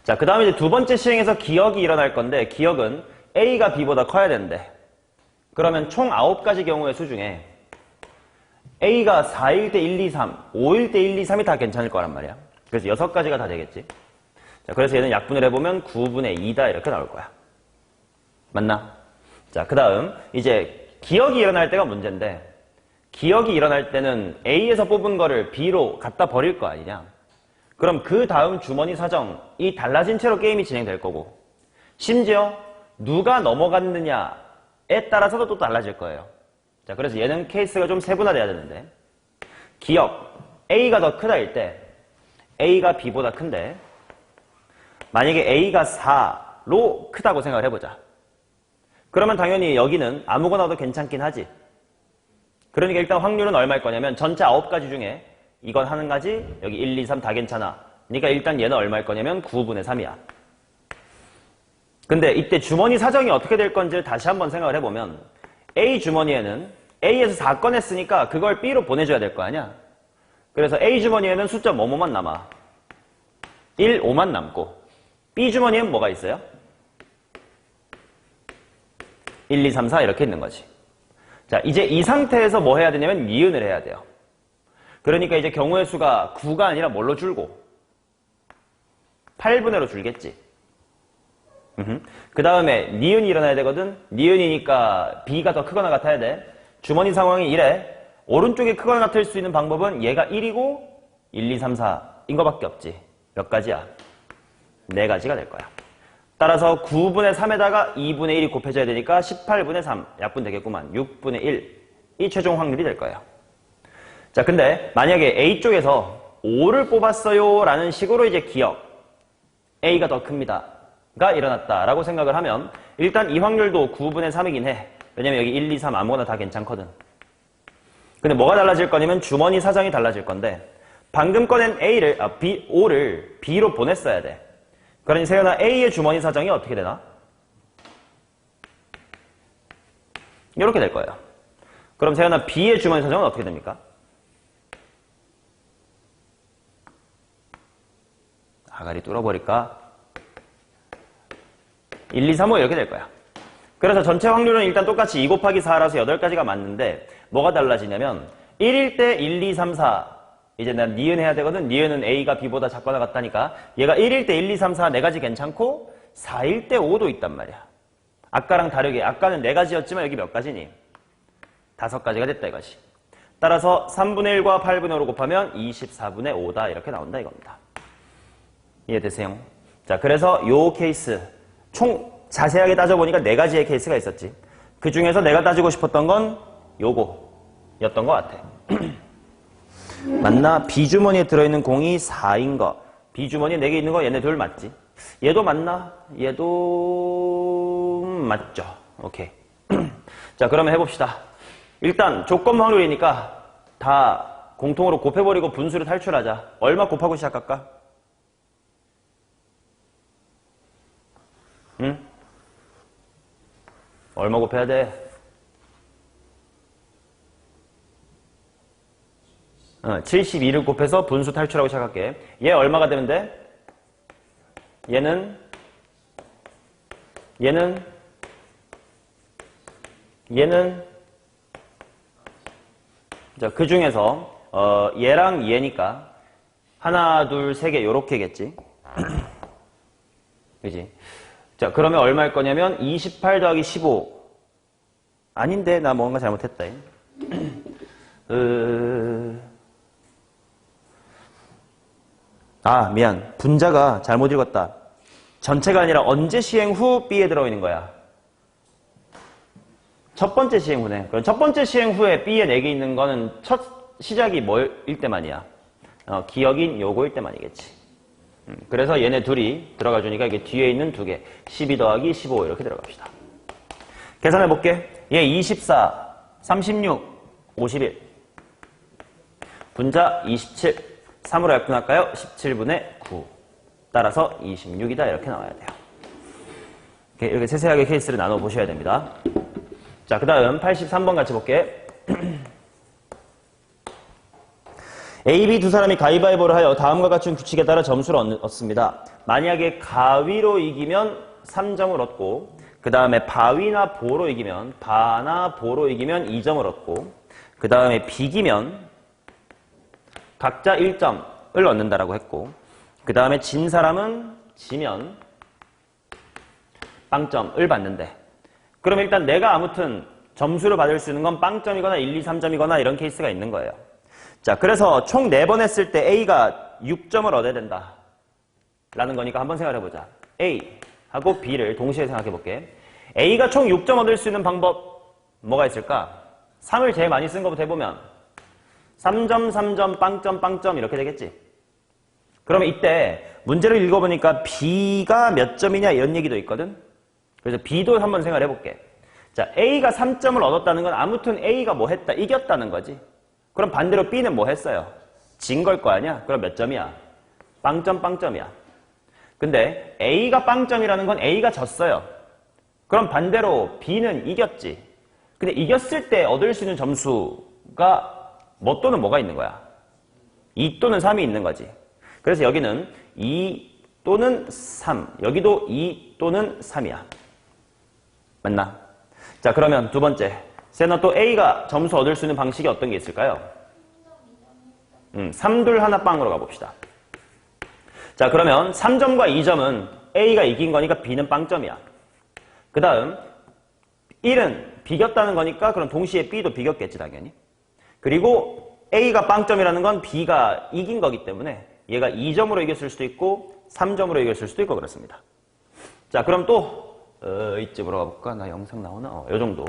자, 그 다음에 이제 두 번째 시행에서 기역이 일어날 건데, 기역은 A가 B보다 커야 되는데, 그러면 총 9가지 경우의 수 중에 A가 4일 때 1, 2, 3, 5일 때 1, 2, 3이 다 괜찮을 거란 말이야. 그래서 6가지가 다 되겠지. 자, 그래서 얘는 약분을 해보면 9분의 2다 이렇게 나올 거야. 맞나? 자, 그 다음 이제 기역이 일어날 때가 문제인데, 기역이 일어날 때는 A에서 뽑은 거를 B로 갖다 버릴 거 아니냐. 그럼 그 다음 주머니 사정이 달라진 채로 게임이 진행될 거고, 심지어 누가 넘어갔느냐에 따라서도 또 달라질 거예요. 자, 그래서 얘는 케이스가 좀 세분화돼야 되는데, 기역 A가 더 크다일 때 A가 B보다 큰데, 만약에 A가 4로 크다고 생각을 해보자. 그러면 당연히 여기는 아무거나 도 괜찮긴 하지. 그러니까 일단 확률은 얼마일 거냐면 전체 9가지 중에 이건 하는 가지, 여기 1, 2, 3 다 괜찮아. 그러니까 일단 얘는 얼마일 거냐면 9분의 3이야. 근데 이때 주머니 사정이 어떻게 될 건지를 다시 한번 생각을 해보면, A 주머니에는 A에서 4 꺼냈으니까 그걸 B로 보내줘야 될 거 아니야. 그래서 A 주머니에는 숫자 뭐뭐만 남아. 1, 5만 남고, B 주머니에는 뭐가 있어요? 1, 2, 3, 4 이렇게 있는 거지. 자, 이제 이 상태에서 뭐 해야 되냐면 니은을 해야 돼요. 그러니까 이제 경우의 수가 9가 아니라 뭘로 줄고? 8분의로 줄겠지. 그 다음에 니은이 일어나야 되거든. 니은이니까 B가 더 크거나 같아야 돼. 주머니 상황이 이래. 오른쪽에 크거나 같을 수 있는 방법은 얘가 1이고 1, 2, 3, 4인 거밖에 없지. 몇 가지야? 4가지가 될 거야. 따라서 9분의 3에다가 2분의 1이 곱해져야 되니까 18분의 3 약분 되겠구만. 6분의 1이 최종 확률이 될 거예요. 자, 근데 만약에 A쪽에서 5를 뽑았어요 라는 식으로 이제 기역 A가 더 큽니다 가 일어났다라고 생각을 하면, 일단 이 확률도 9분의 3이긴 해. 왜냐면 여기 1, 2, 3 아무거나 다 괜찮거든. 근데 뭐가 달라질 거냐면 주머니 사정이 달라질 건데, 방금 꺼낸 O를 B로 보냈어야 돼. 그러니 세연아, A의 주머니 사정이 어떻게 되나? 이렇게 될 거예요. 그럼 세연아, B의 주머니 사정은 어떻게 됩니까? 아가리 뚫어버릴까? 1, 2, 3, 5 이렇게 될 거야. 그래서 전체 확률은 일단 똑같이 2 곱하기 4라서 8가지가 맞는데, 뭐가 달라지냐면 1일 때 1, 2, 3, 4 이제 난 니은 해야 되거든. 니은은 A가 B보다 작거나 같다니까. 얘가 1일 때 1, 2, 3, 4 4가지 괜찮고 4일 때 5도 있단 말이야. 아까랑 다르게 아까는 4가지였지만 여기 몇 가지니? 5가지가 됐다 이거지. 따라서 3분의 1과 8분의 5로 곱하면 24분의 5다 이렇게 나온다 이겁니다. 이해되세요? 자, 그래서 요 케이스 총 자세하게 따져보니까 4가지의 케이스가 있었지. 그 중에서 내가 따지고 싶었던 건 요거였던 것 같아. 맞나? B주머니에 들어있는 공이 4인 거. B주머니에 4개 있는 거 얘네 둘 맞지? 얘도 맞나? 얘도 맞죠. 오케이. 자, 그러면 해봅시다. 일단 조건 확률이니까 다 공통으로 곱해버리고 분수를 탈출하자. 얼마 곱하고 시작할까? 응? 얼마 곱해야 돼? 72를 곱해서 분수 탈출하고 시작할게. 얘 얼마가 되면 돼? 얘는 자, 그 중에서 얘랑 얘니까 하나, 둘, 세 개 요렇게겠지. 그지? 자, 그러면 얼마일 거냐면 28 더하기 15 아닌데 나 뭔가 잘못했다. 미안. 분자가 잘못 읽었다. 전체가 아니라 언제 시행 후 B에 들어있는 거야. 첫 번째 시행 후네. 그럼 첫 번째 시행 후에 B에 4개 있는 거는 첫 시작이 뭐일 때만이야? 기억인 요거일 때만이겠지. 그래서 얘네 둘이 들어가 주니까 이게 뒤에 있는 2개. 12 더하기 15 이렇게 들어갑시다. 계산해 볼게. 얘 24, 36, 51. 분자 27. 3으로 약분할까요? 17분의 9. 따라서 26이다. 이렇게 나와야 돼요. 이렇게 세세하게 케이스를 나눠 보셔야 됩니다. 자, 그 다음 83번 같이 볼게. A, B 두 사람이 가위바위보를 하여 다음과 같은 규칙에 따라 점수를 얻습니다. 만약에 가위로 이기면 3점을 얻고 그 다음에 바위나 보로 이기면 바나 보로 이기면 2점을 얻고 그 다음에 비기면 각자 1점을 얻는다라고 했고 그 다음에 진 사람은 지면 빵점을 받는데 그럼 일단 내가 아무튼 점수를 받을 수 있는 건 빵점이거나 1, 2, 3점이거나 이런 케이스가 있는 거예요. 자, 그래서 총 4번 했을 때 A가 6점을 얻어야 된다 라는 거니까 한번 생각해보자. A하고 B를 동시에 생각해볼게. A가 총 6점 얻을 수 있는 방법 뭐가 있을까? 3을 제일 많이 쓴 것부터 해보면 3점, 3점, 빵점, 빵점 이렇게 되겠지. 그러면 이때 문제를 읽어보니까 B가 몇 점이냐 이런 얘기도 있거든. 그래서 B도 한번 생각해볼게. 자, A가 3점을 얻었다는 건 아무튼 A가 뭐 했다? 이겼다는 거지. 그럼 반대로 B는 뭐 했어요? 진 걸 거 아니야? 그럼 몇 점이야? 빵점, 빵점이야. 근데 A가 빵점이라는 건 A가 졌어요. 그럼 반대로 B는 이겼지. 근데 이겼을 때 얻을 수 있는 점수가 뭐 또는 뭐가 있는 거야? 2 또는 3이 있는 거지. 그래서 여기는 2 또는 3, 여기도 2 또는 3이야. 맞나? 자, 그러면 두 번째. 쌤은 또 A가 점수 얻을 수 있는 방식이 어떤 게 있을까요? 3, 2, 1 빵으로 가봅시다. 자, 그러면 3점과 2점은 A가 이긴 거니까 B는 빵점이야. 그 다음 1은 비겼다는 거니까 그럼 동시에 B도 비겼겠지 당연히. 그리고 A가 빵점이라는 건 B가 이긴 거기 때문에 얘가 2점으로 이겼을 수도 있고 3점으로 이겼을 수도 있고 그렇습니다. 자, 그럼 또 이쯤으로 가볼까? 나 영상 나오나? 요 정도.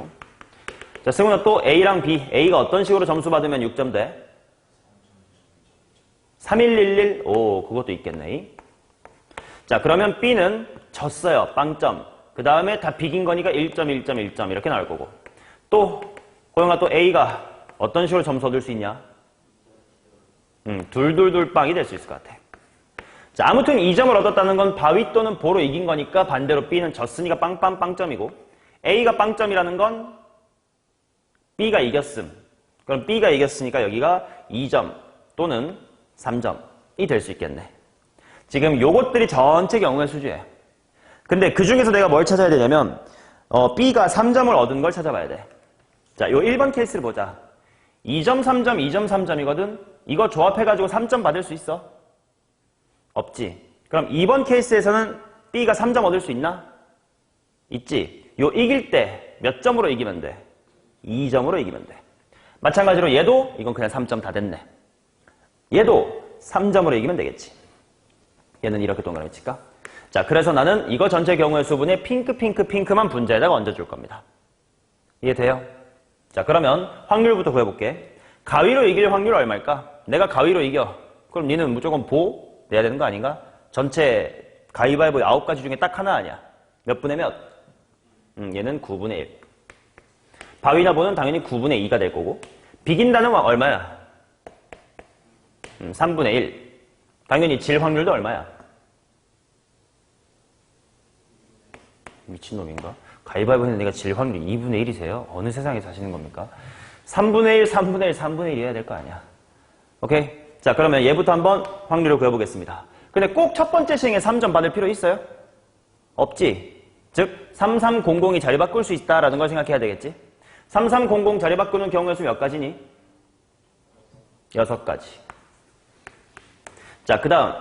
자, 승우는 또 A랑 B, A가 어떤 식으로 점수 받으면 6점 돼? 3111? 오, 그것도 있겠네. 자, 그러면 B는 졌어요. 빵점. 그 다음에 다 비긴 거니까 1점, 1점, 1점 이렇게 나올 거고. 또 고영아 또 A가 어떤 식으로 점수 얻을 수 있냐? 둘둘둘 빵이 될 수 있을 것 같아. 자, 아무튼 2점을 얻었다는 건 바위 또는 보로 이긴 거니까 반대로 B는 졌으니까 빵빵 빵점이고 A가 빵점이라는 건 B가 이겼음. 그럼 B가 이겼으니까 여기가 2점 또는 3점이 될 수 있겠네. 지금 요것들이 전체 경우의 수주예요. 근데 그 중에서 내가 뭘 찾아야 되냐면 B가 3점을 얻은 걸 찾아봐야 돼. 자, 요 1번 케이스를 보자. 2점, 3점, 2점, 3점이거든. 이거 조합해가지고 3점 받을 수 있어? 없지. 그럼 2번 케이스에서는 B가 3점 얻을 수 있나? 있지. 요 이길 때 몇 점으로 이기면 돼? 2점으로 이기면 돼. 마찬가지로 얘도 이건 그냥 3점 다 됐네. 얘도 3점으로 이기면 되겠지. 얘는 이렇게 동그라미 칠까? 자, 그래서 나는 이거 전체 경우의 수분에 핑크만 분자에다가 얹어줄 겁니다. 이해돼요? 자, 그러면 확률부터 구해볼게. 가위로 이길 확률 얼마일까? 내가 가위로 이겨. 그럼 니는 무조건 보 내야 되는 거 아닌가? 전체 가위바위보 9가지 중에 딱 하나 아니야. 몇 분의 몇? 얘는 9분의 1. 바위나 보는 당연히 9분의 2가 될 거고. 비긴다는 건 얼마야? 3분의 1. 당연히 질 확률도 얼마야? 미친놈인가? 가위바위보 했는데 내가 질 확률이 2분의 1이세요? 어느 세상에 사시는 겁니까? 3분의 1, 3분의 1, 3분의 1 해야 될 거 아니야. 오케이? 자, 그러면 얘부터 한번 확률을 구해보겠습니다. 근데 꼭 첫 번째 시행에 3점 받을 필요 있어요? 없지. 즉 3300이 자리 바꿀 수 있다라는 걸 생각해야 되겠지. 3300 자리 바꾸는 경우의 수 몇 가지니? 6가지. 자, 그 다음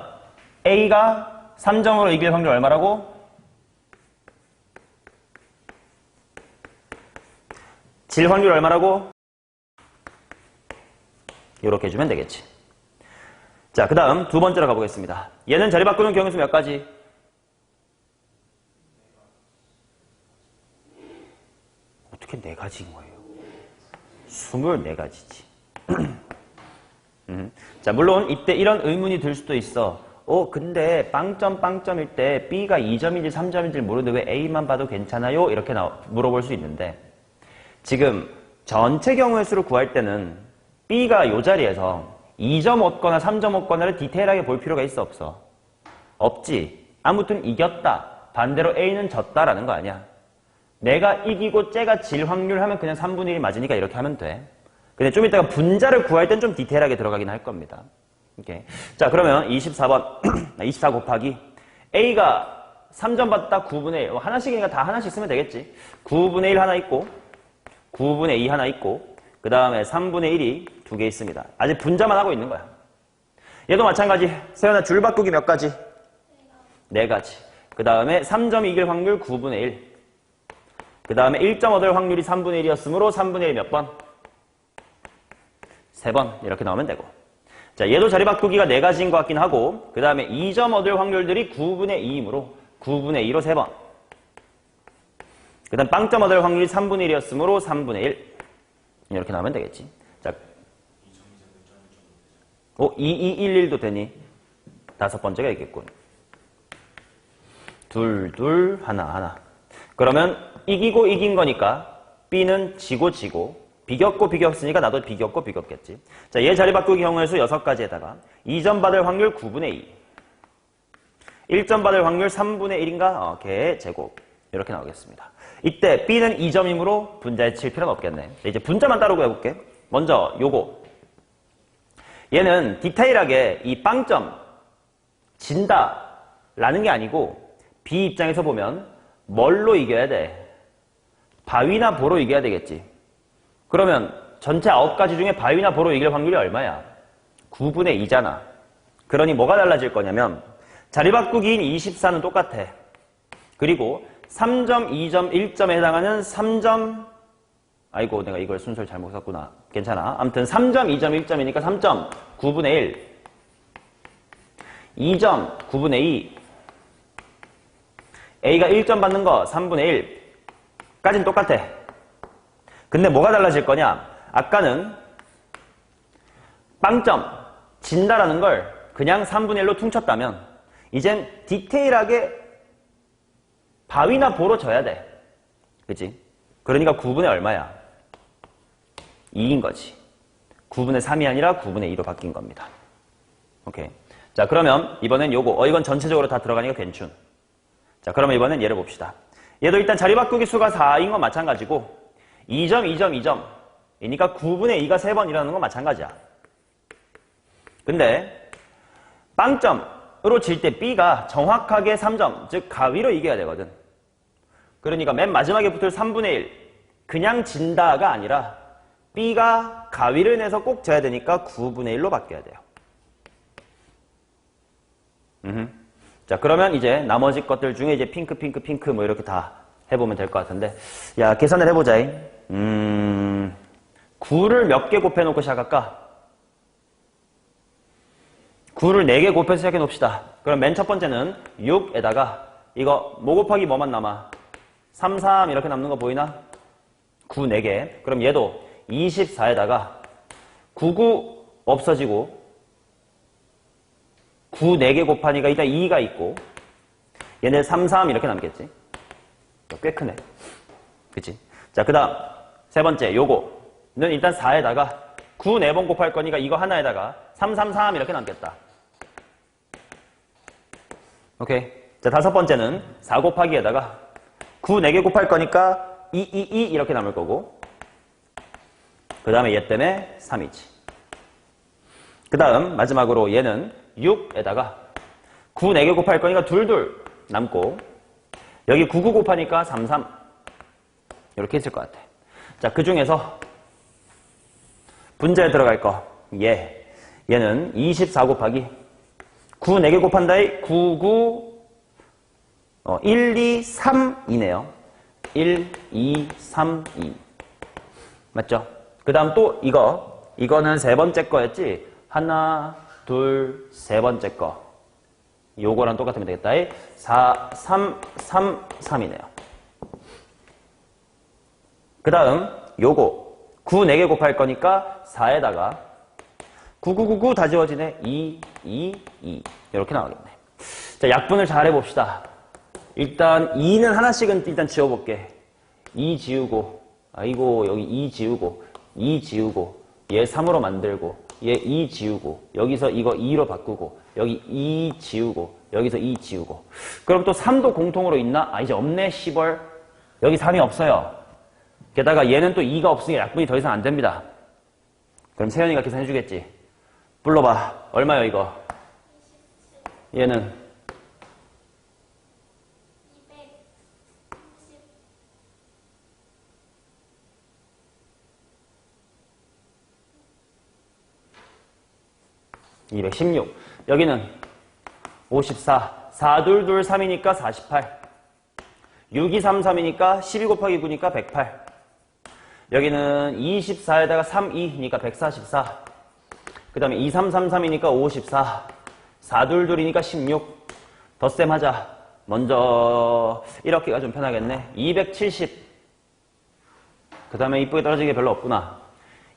A가 3점으로 이길 확률 얼마라고? 질 확률 얼마라고? 이렇게 해주면 되겠지. 자, 그 다음 두 번째로 가보겠습니다. 얘는 자리 바꾸는 경우의 수 몇 가지? 어떻게 4가지인 거예요? 24가지지. 자, 물론 이때 이런 의문이 들 수도 있어. 근데 빵점일 때 B가 2점인지 3점인지 모르는데 왜 A만 봐도 괜찮아요? 이렇게 물어볼 수 있는데 지금 전체 경우의 수를 구할 때는 B가 이 자리에서 2점 얻거나 3점 얻거나를 디테일하게 볼 필요가 있어 없어? 없지. 아무튼 이겼다. 반대로 A는 졌다라는 거 아니야. 내가 이기고 쟤가 질 확률 하면 그냥 3분의 1이 맞으니까 이렇게 하면 돼. 근데 좀 이따가 분자를 구할 땐 좀 디테일하게 들어가긴 할 겁니다. 오케이. 자, 그러면 24번, 24 곱하기 A가 3점 받다 9분의 1. 하나씩이니까 다 하나씩 쓰면 되겠지. 9분의 1 하나 있고, 9분의 2 하나 있고, 그 다음에 3분의 1이 2개 있습니다. 아직 분자만 하고 있는 거야. 얘도 마찬가지. 세연아, 줄 바꾸기 몇 가지? 4가지. 그 다음에 3점 이길 확률 9분의 1. 그 다음에 1점 얻을 확률이 3분의 1이었으므로 3분의 1 몇 번? 3번. 이렇게 나오면 되고. 자, 얘도 자리 바꾸기가 4가지인 것 같긴 하고, 그 다음에 2점 얻을 확률들이 9분의 2이므로 9분의 2로 3번. 그 다음 빵점 얻을 확률이 3분의 1이었으므로 3분의 1. 이렇게 나오면 되겠지. 자, 2, 2, 1, 1도 되니? 5번째가 있겠군. 둘, 둘, 하나, 하나. 그러면 이기고 이긴 거니까 B는 지고 지고, 비겼고 비겼으니까 나도 비겼고 비겼겠지. 자, 얘 자리 바꾸기 경우의 수 6가지에다가 2점 받을 확률 9분의 2. 1점 받을 확률 3분의 1인가? 걔 제곱. 이렇게 나오겠습니다. 이때 B는 2점이므로 분자에 칠 필요는 없겠네. 이제 분자만 따로 구해볼게. 먼저 요거. 얘는 디테일하게 이 빵점, 진다 라는 게 아니고 B 입장에서 보면 뭘로 이겨야 돼? 바위나 보로 이겨야 되겠지. 그러면 전체 9가지 중에 바위나 보로 이길 확률이 얼마야? 9분의 2잖아. 그러니 뭐가 달라질 거냐면 자리 바꾸기인 24는 똑같아. 그리고 3점, 2점, 1점에 해당하는 3점, 아이고 내가 이걸 순서를 잘못 썼구나. 괜찮아. 아무튼 3점, 2점, 1점이니까 3점 9분의 1, 2점 9분의 2, A가 1점 받는 거 3분의 1까지는 똑같아. 근데 뭐가 달라질 거냐? 아까는 빵점, 진다라는 걸 그냥 3분의 1로 퉁쳤다면 이젠 디테일하게 바위나 보로 져야 돼. 그치? 그러니까 9분의 얼마야? 2인 거지. 9분의 3이 아니라 9분의 2로 바뀐 겁니다. 오케이. 자, 그러면 이번엔 요거. 이건 전체적으로 다 들어가니까 괜춘. 자, 그러면 이번엔 얘를 봅시다. 얘도 일단 자리 바꾸기 수가 4인 건 마찬가지고 2점, 2점, 2점. 이니까 9분의 2가 3번이라는 건 마찬가지야. 근데 빵점으로 질 때 B가 정확하게 3점, 즉 가위로 이겨야 되거든. 그러니까 맨 마지막에 붙을 3분의 1, 그냥 진다가 아니라 B가 가위를 내서 꼭 져야 되니까 9분의 1로 바뀌어야 돼요. 자, 그러면 이제 나머지 것들 중에 이제 핑크 뭐 이렇게 다 해보면 될 것 같은데, 야, 계산을 해보자. 9를 몇 개 곱해놓고 시작할까? 9를 4개 곱해서 시작해 놓읍시다. 그럼 맨 첫 번째는 6에다가 이거 뭐 곱하기 뭐만 남아? 3, 3 이렇게 남는 거 보이나? 9, 4개. 그럼 얘도 24에다가 9, 9 없어지고 9, 4개 곱하니까 일단 2가 있고 얘네 3, 3 이렇게 남겠지. 꽤 크네. 그치? 자, 그 다음 세 번째 요거는 일단 4에다가 9, 4번 곱할 거니까 이거 하나에다가 3, 3, 3 이렇게 남겠다. 오케이. 자, 다섯 번째는 4 곱하기에다가 9, 4개 곱할 거니까 2, 2, 2 이렇게 남을 거고 그 다음에 얘 때문에 3이지. 그 다음 마지막으로 얘는 6에다가 9, 4개 곱할 거니까 2, 2 남고 여기 9, 9 곱하니까 3, 3 이렇게 있을 것 같아. 자, 그 중에서 분자에 들어갈 거 얘는 24 곱하기 9, 4개 곱한다에 9, 9 1, 2, 3이네요. 1, 2, 3, 2 맞죠? 그 다음 또 이거는 세 번째 거였지. 하나, 둘, 세 번째 거 요거랑 똑같으면 되겠다. 4, 3, 3, 3이네요. 그 다음 요거 9, 4개 곱할 거니까 4에다가 9, 9, 9, 9 다 지워지네. 2, 2, 2 이렇게 나오겠네. 자, 약분을 잘 해봅시다. 일단 2는 하나씩은 일단 지워볼게. 2 지우고 아이고 여기 2 지우고 2 지우고 얘 3으로 만들고 얘 2 지우고 여기서 이거 2로 바꾸고 여기 2 지우고 여기서 2 지우고 그럼 또 3도 공통으로 있나? 아, 이제 없네. 10월 여기 3이 없어요. 게다가 얘는 또 2가 없으니까 약분이 더 이상 안 됩니다. 그럼 세연이가 계산해주겠지. 불러봐. 얼마요 이거? 얘는 216. 여기는 54. 4, 2, 2, 3이니까 48. 6, 2, 3, 3이니까 12 곱하기 9니까 108. 여기는 24에다가 3, 2니까 144. 그 다음에 2, 3, 3, 3이니까 54. 4, 2, 2이니까 16. 덧셈 하자. 먼저 이렇게가 좀 편하겠네. 270. 그 다음에 이쁘게 떨어지는 게 별로 없구나.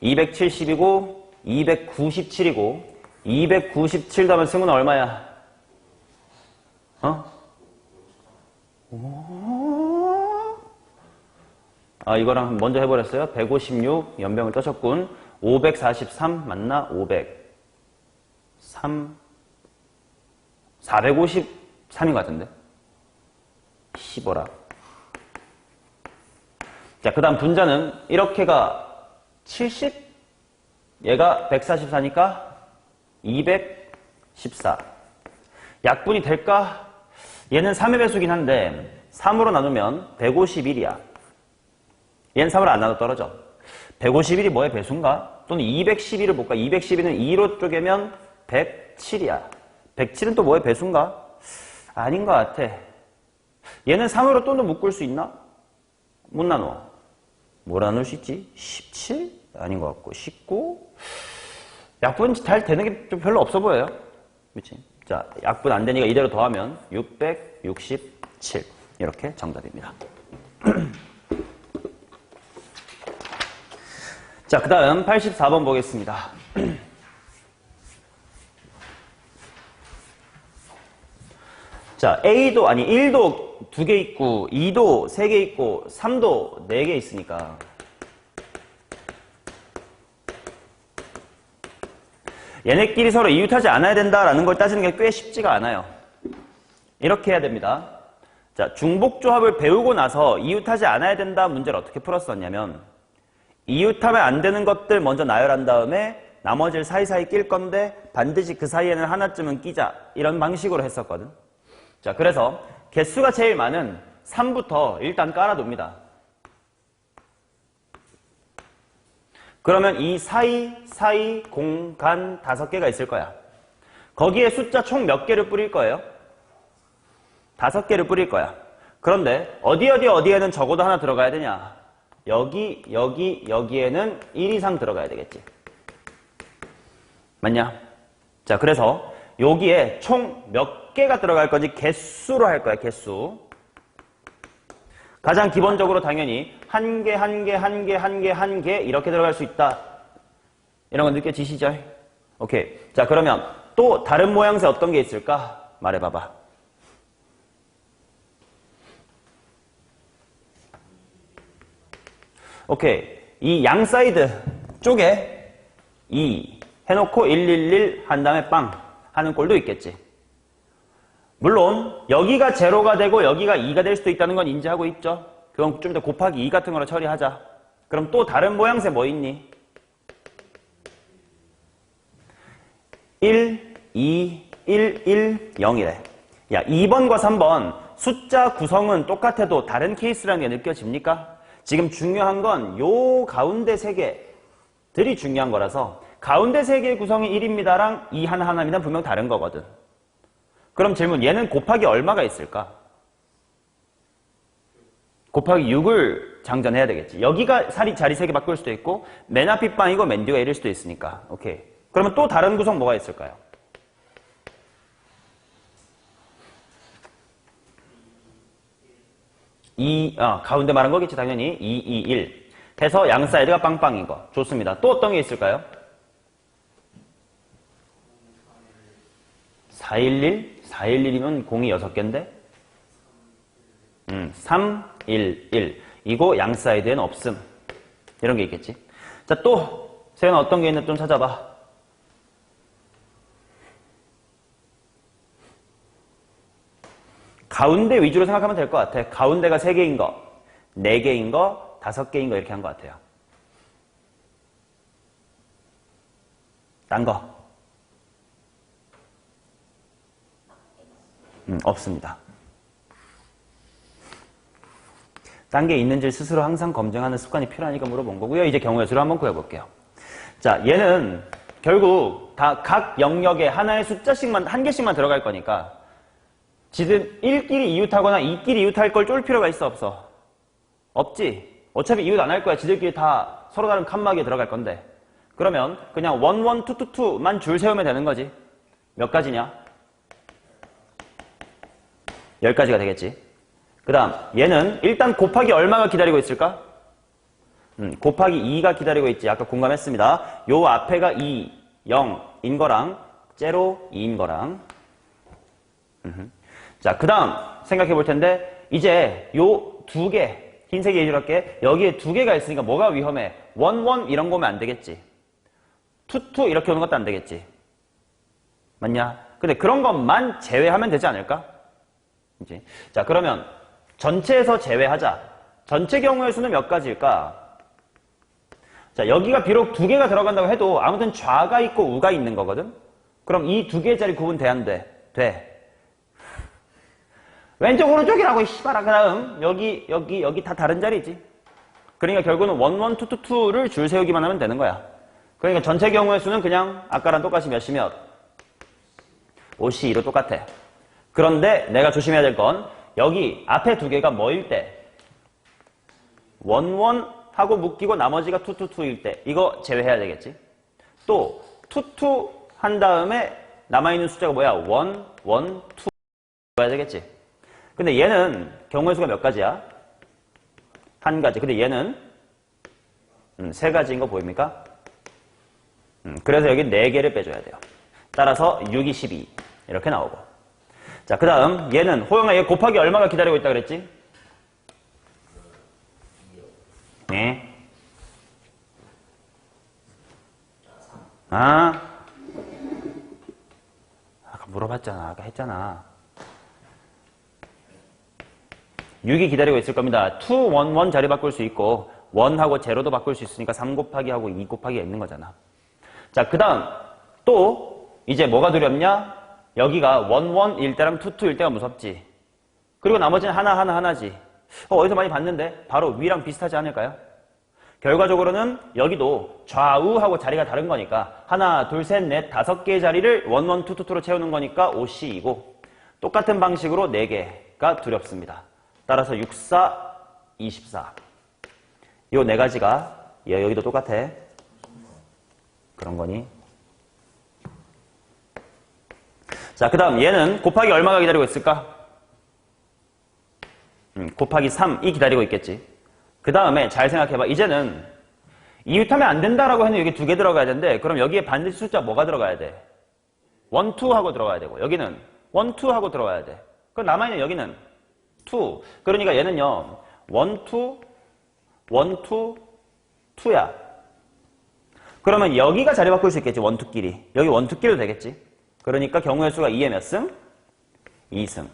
270이고 297이고 297 더하면 승우는 얼마야? 어? 아, 이거랑 먼저 해버렸어요. 156 연병을 떠셨군. 543 맞나? 503 453인 것 같은데. 15라. 자, 그 다음 분자는 이렇게가 70, 얘가 144니까 214. 약분이 될까? 얘는 3의 배수긴 한데 3으로 나누면 151이야. 얘는 3으로 안 나눠 떨어져. 151이 뭐의 배수인가? 또는 212를 볼까? 212는 2로 쪼개면 107이야. 107은 또 뭐의 배수인가? 아닌 것 같아. 얘는 3으로 또는 묶을 수 있나? 못 나눠. 뭘 나눌 수 있지? 17? 아닌 것 같고 19? 약분 잘 되는 게 좀 별로 없어 보여요. 그렇지? 자, 약분 안 되니까 이대로 더하면 667. 이렇게 정답입니다. 자, 그 다음 84번 보겠습니다. 자, A도, 아니, 1도 2개 있고, 2도 3개 있고, 3도 4개 있으니까. 얘네끼리 서로 이웃하지 않아야 된다라는 걸 따지는 게 꽤 쉽지가 않아요. 이렇게 해야 됩니다. 자, 중복조합을 배우고 나서 이웃하지 않아야 된다 문제를 어떻게 풀었었냐면, 이웃하면 안 되는 것들 먼저 나열한 다음에 나머지를 사이사이 낄 건데 반드시 그 사이에는 하나쯤은 끼자. 이런 방식으로 했었거든. 자, 그래서 개수가 제일 많은 3부터 일단 깔아둡니다. 그러면 이 사이 공간 5개가 있을 거야. 거기에 숫자 총 몇 개를 뿌릴 거예요? 5개를 뿌릴 거야. 그런데 어디에는 적어도 하나 들어가야 되냐? 여기에는 1 이상 들어가야 되겠지. 맞냐? 자, 그래서 여기에 총 몇 개가 들어갈 건지 개수로 할 거야, 개수. 가장 기본적으로 당연히 한 개 이렇게 들어갈 수 있다. 이런 건 느껴지시죠? 오케이. 자, 그러면 또 다른 모양새 어떤 게 있을까? 말해봐봐. 오케이. 이 양 사이드 쪽에 2 해놓고 111 한 다음에 빵 하는 꼴도 있겠지. 물론 여기가 제로가 되고 여기가 2가 될 수도 있다는 건 인지하고 있죠. 그건 좀 더 곱하기 2 같은 거로 처리하자. 그럼 또 다른 모양새 뭐 있니? 1, 2, 1, 1, 0이래. 야, 2번과 3번 숫자 구성은 똑같아도 다른 케이스라는 게 느껴집니까? 지금 중요한 건 요 가운데 3개들이 중요한 거라서 가운데 3개의 구성이 1입니다랑 2 하나입니다. 분명 다른 거거든. 그럼 질문, 얘는 곱하기 얼마가 있을까? 곱하기 6을 장전해야 되겠지. 여기가 자리 3개 바꿀 수도 있고 맨 앞이 빵이고 맨 뒤가 1일 수도 있으니까. 오케이. 그러면 또 다른 구성 뭐가 있을까요? 가운데 말한 거겠지 당연히. 2, 2, 1 해서 양 사이드가 빵빵인 거. 좋습니다. 또 어떤 게 있을까요? 411? 411이면 공이 6개인데? 3, 1, 1 이거 양 사이드에는 없음. 이런 게 있겠지. 자, 또 세연아 어떤 게 있나 좀 찾아봐. 가운데 위주로 생각하면 될 것 같아. 가운데가 3개인 거, 4개인 거, 5개인 거 이렇게 한 것 같아요. 딴 거. 없습니다. 딴 게 있는지 스스로 항상 검증하는 습관이 필요하니까 물어본 거고요. 이제 경우의 수를 한번 구해볼게요. 자, 얘는 결국 다 각 영역에 하나의 숫자씩만, 한 개씩만 들어갈 거니까 지들 1끼리 이웃하거나 2끼리 이웃할 걸 쫄 필요가 있어, 없어? 없지. 어차피 이웃 안 할 거야. 지들끼리 다 서로 다른 칸막이에 들어갈 건데. 그러면 그냥 1, 1, 2, 2, 2만 줄 세우면 되는 거지. 몇 가지냐? 10가지가 되겠지. 그 다음 얘는 일단 곱하기 얼마가 기다리고 있을까? 곱하기 2가 기다리고 있지. 아까 공감했습니다. 요 앞에가 2, 0인 거랑 제로 2인 거랑. 자, 그 다음 생각해 볼 텐데 이제 요 두 개, 흰색이 예주랄게. 여기에 두 개가 있으니까 뭐가 위험해? 1, 1 이런 거면 안 되겠지. 2, 2 이렇게 오는 것도 안 되겠지. 맞냐? 근데 그런 것만 제외하면 되지 않을까? 이제. 자, 그러면 전체에서 제외하자. 전체 경우의 수는 몇 가지일까? 자, 여기가 비록 두 개가 들어간다고 해도 아무튼 좌가 있고 우가 있는 거거든? 그럼 이 두 개짜리 구분 돼, 안 돼? 돼. 왼쪽, 오른쪽이라고, 씨발아. 그 다음, 여기 다 다른 자리지. 그러니까 결국은 1, 1, 2, 2, 2를 줄 세우기만 하면 되는 거야. 그러니까 전체 경우의 수는 그냥 아까랑 똑같이 몇이 몇? 5C2로 똑같아. 그런데 내가 조심해야 될 건 여기 앞에 두 개가 뭐일 때? 1, 1 하고 묶이고 나머지가 2, 2, 2일 때 이거 제외해야 되겠지. 또 2, 2 한 다음에 남아있는 숫자가 뭐야? 1, 1, 2 해야 되겠지. 근데 얘는 경우의 수가 몇 가지야? 한 가지. 근데 얘는 세 가지인 거 보입니까? 그래서 여기 4개를 빼줘야 돼요. 따라서 6, 2, 12 이렇게 나오고. 자, 그 다음 얘는 호영아 얘 곱하기 얼마가 기다리고 있다 그랬지? 네. 아까 물어봤잖아. 아까 했잖아. 6이 기다리고 있을 겁니다. 2, 1, 1 자리 바꿀 수 있고 1하고 제로도 바꿀 수 있으니까 3 곱하기 하고 2 곱하기가 있는 거잖아. 자, 그 다음 또 이제 뭐가 두렵냐? 여기가 1, 1일 때랑 2, 2일 때가 무섭지. 그리고 나머지는 하나지. 어디서 많이 봤는데 바로 위랑 비슷하지 않을까요? 결과적으로는 여기도 좌우하고 자리가 다른 거니까 하나, 둘, 셋, 넷, 5개의 자리를 1, 1, 2, 2, 2로 채우는 거니까 5C이고 똑같은 방식으로 4개가 두렵습니다. 따라서 6, 4, 24. 요 4가지가 여기도 똑같아. 그런 거니. 자, 그 다음 얘는 곱하기 얼마가 기다리고 있을까? 곱하기 3이 기다리고 있겠지. 그 다음에 잘 생각해봐. 이제는 이웃하면 안 된다라고 해는 여기 2개 들어가야 되는데 그럼 여기에 반드시 숫자 뭐가 들어가야 돼? 1, 2 하고 들어가야 되고 여기는 1, 2 하고 들어가야 돼. 그럼 남아있는 여기는 2. 그러니까 얘는요 1, 2, 1, 2, 2야. 그러면 여기가 자리 바꿀 수 있겠지. 1, 2끼리. 여기 1, 2끼리도 되겠지. 그러니까 경우의 수가 2의 몇 승? 2승.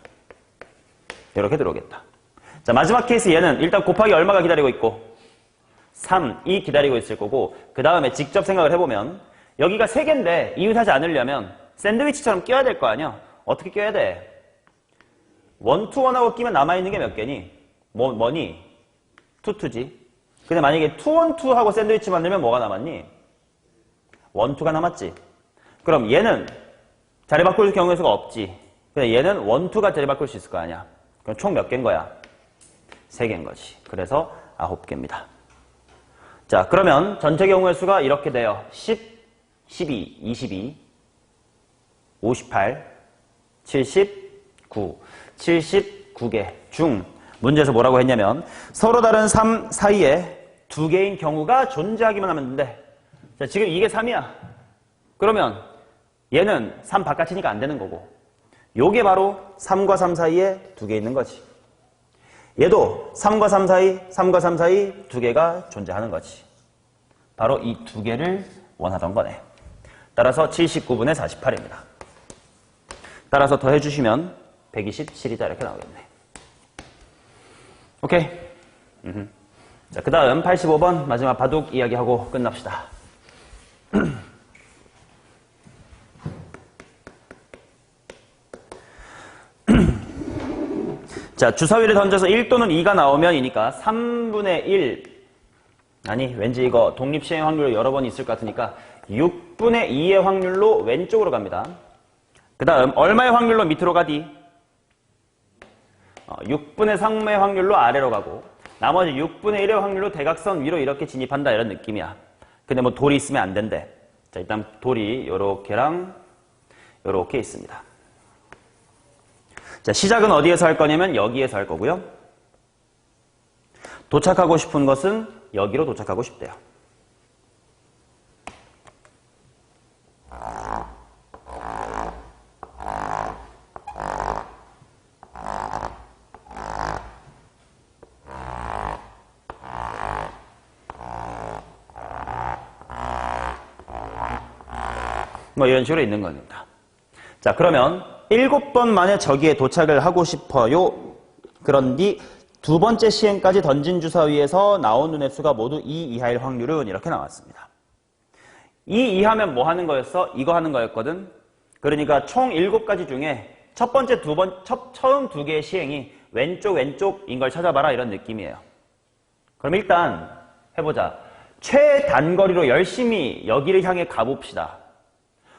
이렇게 들어오겠다. 자, 마지막 케이스 얘는 일단 곱하기 얼마가 기다리고 있고 3이 기다리고 있을 거고 그 다음에 직접 생각을 해보면 여기가 3개인데 이웃하지 않으려면 샌드위치처럼 끼워야 될 거 아니야. 어떻게 끼워야 돼? 1, 2, 1하고 끼면 남아있는 게 몇 개니? 뭐니? 2, 2지. 근데 만약에 2, 1, 2하고 샌드위치 만들면 뭐가 남았니? 1, 2가 남았지. 그럼 얘는 자리 바꿀 경우의 수가 없지. 근데 얘는 1, 2가 자리 바꿀 수 있을 거 아니야. 그럼 총 몇 개인 거야? 3개인 거지. 그래서 9개입니다. 자, 그러면 전체 경우의 수가 이렇게 돼요. 10, 12, 22, 58, 79, 79개 중 문제에서 뭐라고 했냐면 서로 다른 3 사이에 2개인 경우가 존재하기만 하면 된대. 자, 지금 이게 3이야. 그러면 얘는 3 바깥이니까 안 되는 거고 요게 바로 3과 3 사이에 2개 있는 거지. 얘도 3과 3 사이, 3과 3 사이 2개가 존재하는 거지. 바로 이 2개를 원하던 거네. 따라서 79분의 48입니다. 따라서 더해주시면 127이다 이렇게 나오겠네. 오케이. 자, 그 다음 85번 마지막 바둑 이야기하고 끝납시다. 자, 주사위를 던져서 1 또는 2가 나오면이니까 3분의 1, 아니 왠지 이거 독립시행 확률이 여러 번 있을 것 같으니까 6분의 2의 확률로 왼쪽으로 갑니다. 그 다음 얼마의 확률로 밑으로 가디? 6분의 3의 확률로 아래로 가고 나머지 6분의 1의 확률로 대각선 위로 이렇게 진입한다 이런 느낌이야. 근데 뭐 돌이 있으면 안 된대. 자, 일단 돌이 요렇게랑 요렇게 있습니다. 자, 시작은 어디에서 할 거냐면 여기에서 할 거고요. 도착하고 싶은 것은 여기로 도착하고 싶대요. 뭐 이런 식으로 있는 겁니다. 자, 그러면 7번 만에 저기에 도착을 하고 싶어요. 그런뒤 두 번째 시행까지 던진 주사위에서 나오는 횟수가 모두 2 이하일 확률은 이렇게 나왔습니다. 2 이하면 뭐 하는 거였어? 이거 하는 거였거든. 그러니까 총 7가지 중에 첫 번째 처음 2개의 시행이 왼쪽인 걸 찾아봐라 이런 느낌이에요. 그럼 일단 해보자. 최단거리로 열심히 여기를 향해 가봅시다.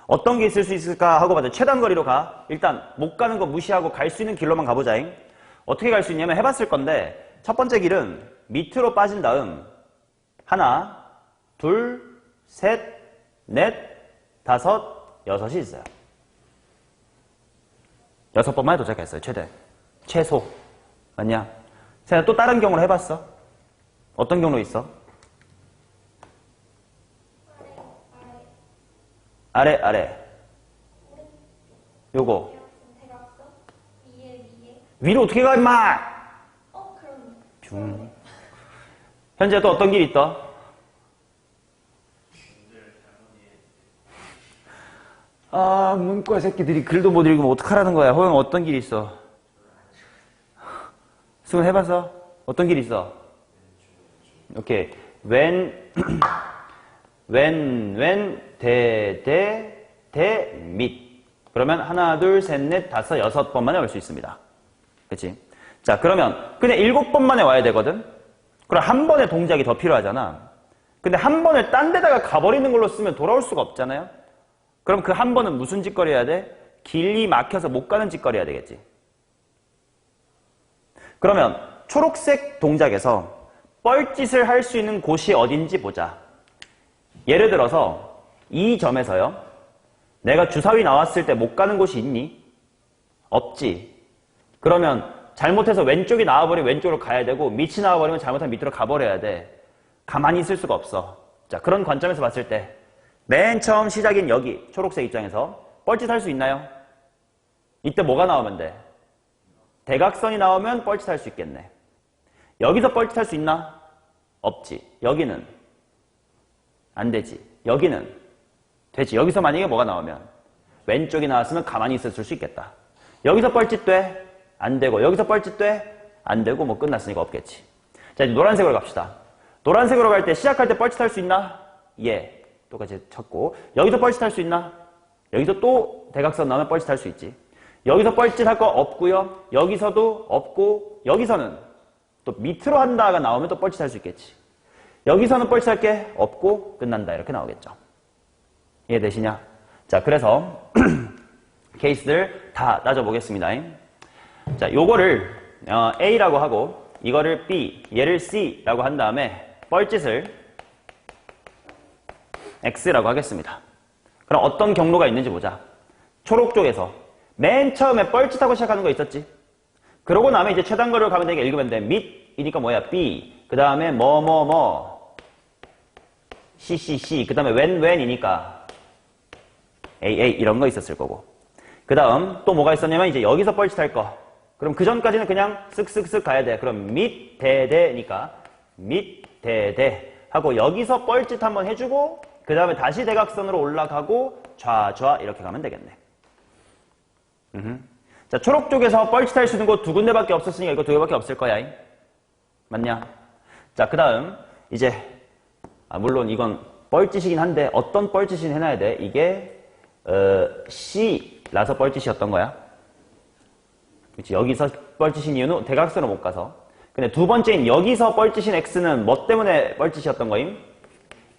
어떤 게 있을 수 있을까 하고 봐도 최단거리로 가. 일단 못 가는 거 무시하고 갈 수 있는 길로만 가보자잉. 어떻게 갈 수 있냐면 해봤을 건데 첫 번째 길은 밑으로 빠진 다음 하나, 둘, 셋, 넷, 다섯, 여섯이 있어요. 6번만에 도착했어요. 최소. 맞냐? 제가 또 다른 경우로 해봤어. 어떤 경우로 있어? 아래. 요거. 위로 어떻게 가, 임마! 그럼. 현재 또 어떤 길이 있다? 아, 문과 새끼들이 글도 못 읽으면 어떡하라는 거야. 호영 어떤 길이 있어? 승은 해봤어? 어떤 길이 있어? 오케이. 대, 밑. 그러면 하나, 둘, 셋, 넷, 다섯, 6번 만에 올 수 있습니다. 그치? 자, 그러면 그냥 7번 만에 와야 되거든? 그럼 한 번의 동작이 더 필요하잖아. 근데 한 번을 딴 데다가 가버리는 걸로 쓰면 돌아올 수가 없잖아요? 그럼 그 한 번은 무슨 짓거리 해야 돼? 길이 막혀서 못 가는 짓거리 해야 되겠지. 그러면 초록색 동작에서 뻘짓을 할 수 있는 곳이 어딘지 보자. 예를 들어서 이 점에서요. 내가 주사위 나왔을 때 못 가는 곳이 있니? 없지. 그러면 잘못해서 왼쪽이 나와버리면 왼쪽으로 가야 되고 밑이 나와버리면 잘못하면 밑으로 가버려야 돼. 가만히 있을 수가 없어. 자, 그런 관점에서 봤을 때 맨 처음 시작인 여기 초록색 입장에서 뻘짓할 수 있나요? 이때 뭐가 나오면 돼? 대각선이 나오면 뻘짓할 수 있겠네. 여기서 뻘짓할 수 있나? 없지. 여기는 안 되지. 여기는 되지. 여기서 만약에 뭐가 나오면 왼쪽이 나왔으면 가만히 있었을 수 있겠다. 여기서 뻘짓 돼? 안 되고 여기서 뻘짓 돼? 안 되고 뭐 끝났으니까 없겠지. 자, 이제 노란색으로 갑시다. 노란색으로 갈 때 시작할 때 뻘짓할 수 있나? 예. 똑같이 쳤고 여기서 뻘짓할 수 있나? 여기서 또 대각선 나오면 뻘짓할 수 있지. 여기서 뻘짓할 거 없고요. 여기서도 없고 여기서는 또 밑으로 한다가 나오면 또 뻘짓할 수 있겠지. 여기서는 뻘짓할 게 없고 끝난다 이렇게 나오겠죠. 이해되시냐? 자, 그래서 케이스들 다 따져보겠습니다. 자, 요거를 A라고 하고 이거를 B, 얘를 C라고 한 다음에 뻘짓을 X라고 하겠습니다. 그럼 어떤 경로가 있는지 보자. 초록 쪽에서 맨 처음에 뻘짓하고 시작하는 거 있었지? 그러고 나면 이제 최단거리로 가면 되니까 읽으면 돼. 밑이니까 뭐야? B. 그 다음에 C. 그 다음에 when이니까 A 이런 거 있었을 거고. 그 다음 또 뭐가 있었냐면 이제 여기서 뻘짓할 거. 그럼 그 전까지는 그냥 쓱쓱쓱 가야 돼. 그럼 밑대대니까 밑대대 하고 여기서 뻘짓 한번 해주고 그 다음에 다시 대각선으로 올라가고 좌 이렇게 가면 되겠네. 자, 초록 쪽에서 뻘짓할 수 있는 곳 2군데밖에 없었으니까 이거 2개밖에 없을 거야. 맞냐? 자, 그 다음 이제 물론 이건 뻘짓이긴 한데 어떤 뻘짓이 해놔야 돼? 이게 C라서 뻘짓이었던 거야. 그치? 여기서 뻘짓인 이유는 대각선으로 못 가서. 근데 두 번째인 여기서 뻘짓인 x는 뭐 때문에 뻘짓이었던 거임?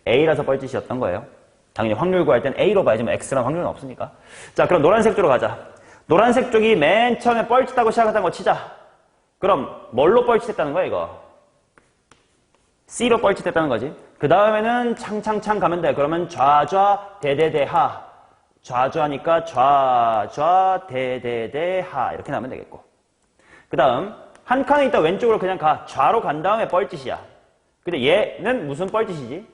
a라서 뻘짓이었던 거예요. 당연히 확률 구할 땐 a로 봐야지 뭐 x란 확률은 없으니까. 자, 그럼 노란색 쪽으로 가자. 노란색 쪽이 맨 처음에 뻘짓하고 시작했다는 거 치자. 그럼 뭘로 뻘짓했다는 거야 이거? C로 뻘짓했다는 거지. 그 다음에는 창창창 가면 돼. 그러면 좌좌 대대대하. 좌좌니까 좌좌 대대대하 이렇게 나오면 되겠고. 그 다음 한 칸에 있다 왼쪽으로 그냥 가. 좌로 간 다음에 뻘짓이야. 근데 얘는 무슨 뻘짓이지?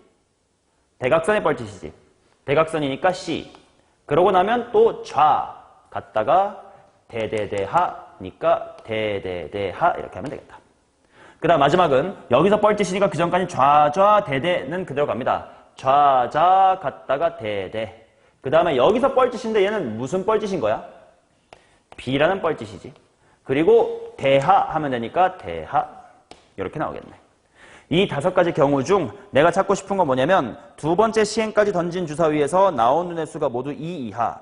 대각선의 뻘짓이지. 대각선이니까 C. 그러고 나면 또 좌 갔다가 대대대하니까 대대대하 이렇게 하면 되겠다. 그 다음 마지막은 여기서 뻘짓이니까 그 전까지 좌좌 대대는 그대로 갑니다. 좌좌 갔다가 대대. 그 다음에 여기서 뻘짓인데 얘는 무슨 뻘짓인 거야? B라는 뻘짓이지. 그리고 대하 하면 되니까 대하 이렇게 나오겠네. 이 5가지 경우 중 내가 찾고 싶은 건 뭐냐면 두 번째 시행까지 던진 주사위에서 나온 눈의 수가 모두 2 이하.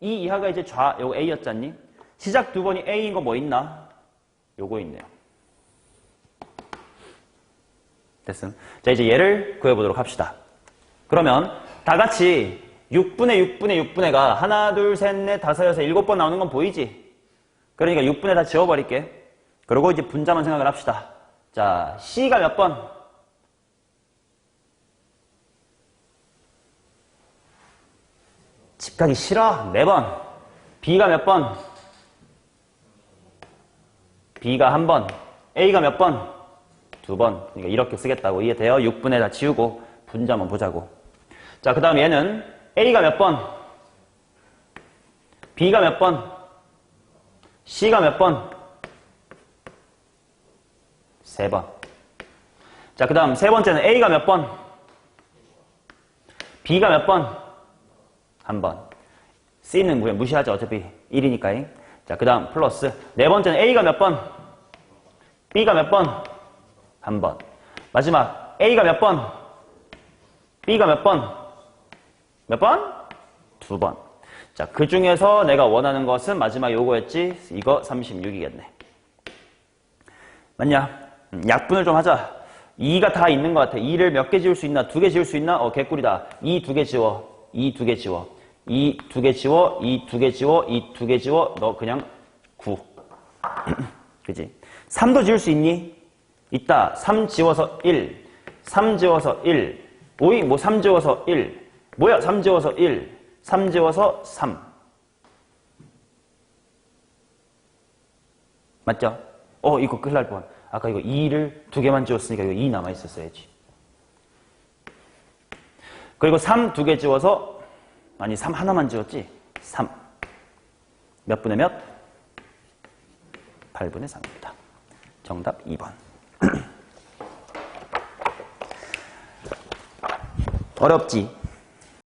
2 이하가 이제 요거 A였잖니? 시작 두 번이 A인 거 뭐 있나? 요거 있네요. 됐음. 자, 이제 얘를 구해보도록 합시다. 그러면 다 같이 6분의 6분의 6분의가 하나, 둘, 셋, 넷, 다섯, 여섯, 7번 나오는 건 보이지? 그러니까 6분의 다 지워버릴게. 그리고 이제 분자만 생각을 합시다. 자, C가 몇 번? 집 가기 싫어? 4번. B가 몇 번? B가 1번. A가 몇 번? 2번. 그러니까 이렇게 쓰겠다고. 이해돼요? 6분의 다 지우고 분자만 보자고. 자, 그 다음 얘는 A가 몇 번? B가 몇 번? C가 몇 번? 3번. 자, 그 다음 세 번째는 A가 몇 번? B가 몇 번? 1번. C는 무시하죠. 어차피 1이니까. 자, 그 다음 플러스. 네 번째는 A가 몇 번? B가 몇 번? 1번. 마지막 A가 몇 번? B가 몇 번? 몇 번? 2번. 자, 그 중에서 내가 원하는 것은 마지막 요거였지. 이거 36이겠네. 맞냐? 약분을 좀 하자. 2가 다 있는 것 같아. 2를 몇 개 지울 수 있나? 2개 지울 수 있나? 개꿀이다. 2 2개 지워. 2 2개 지워. 2 2개 지워. 2 2개 지워. 2 2개 지워. 너 그냥 9. 그지? 3도 지울 수 있니? 있다. 3 지워서 1. 3 지워서 1. 오이 뭐 3 지워서 1. 뭐야? 3 지워서 1. 3 지워서 3. 맞죠? 이거 큰일 날 뻔. 아까 이거 2를 2개만 지웠으니까 이거 2 남아있었어야지. 그리고 3 2개 지워서, 아니 3 하나만 지웠지? 3. 몇 분의 몇? 8분의 3입니다. 정답 2번. 어렵지?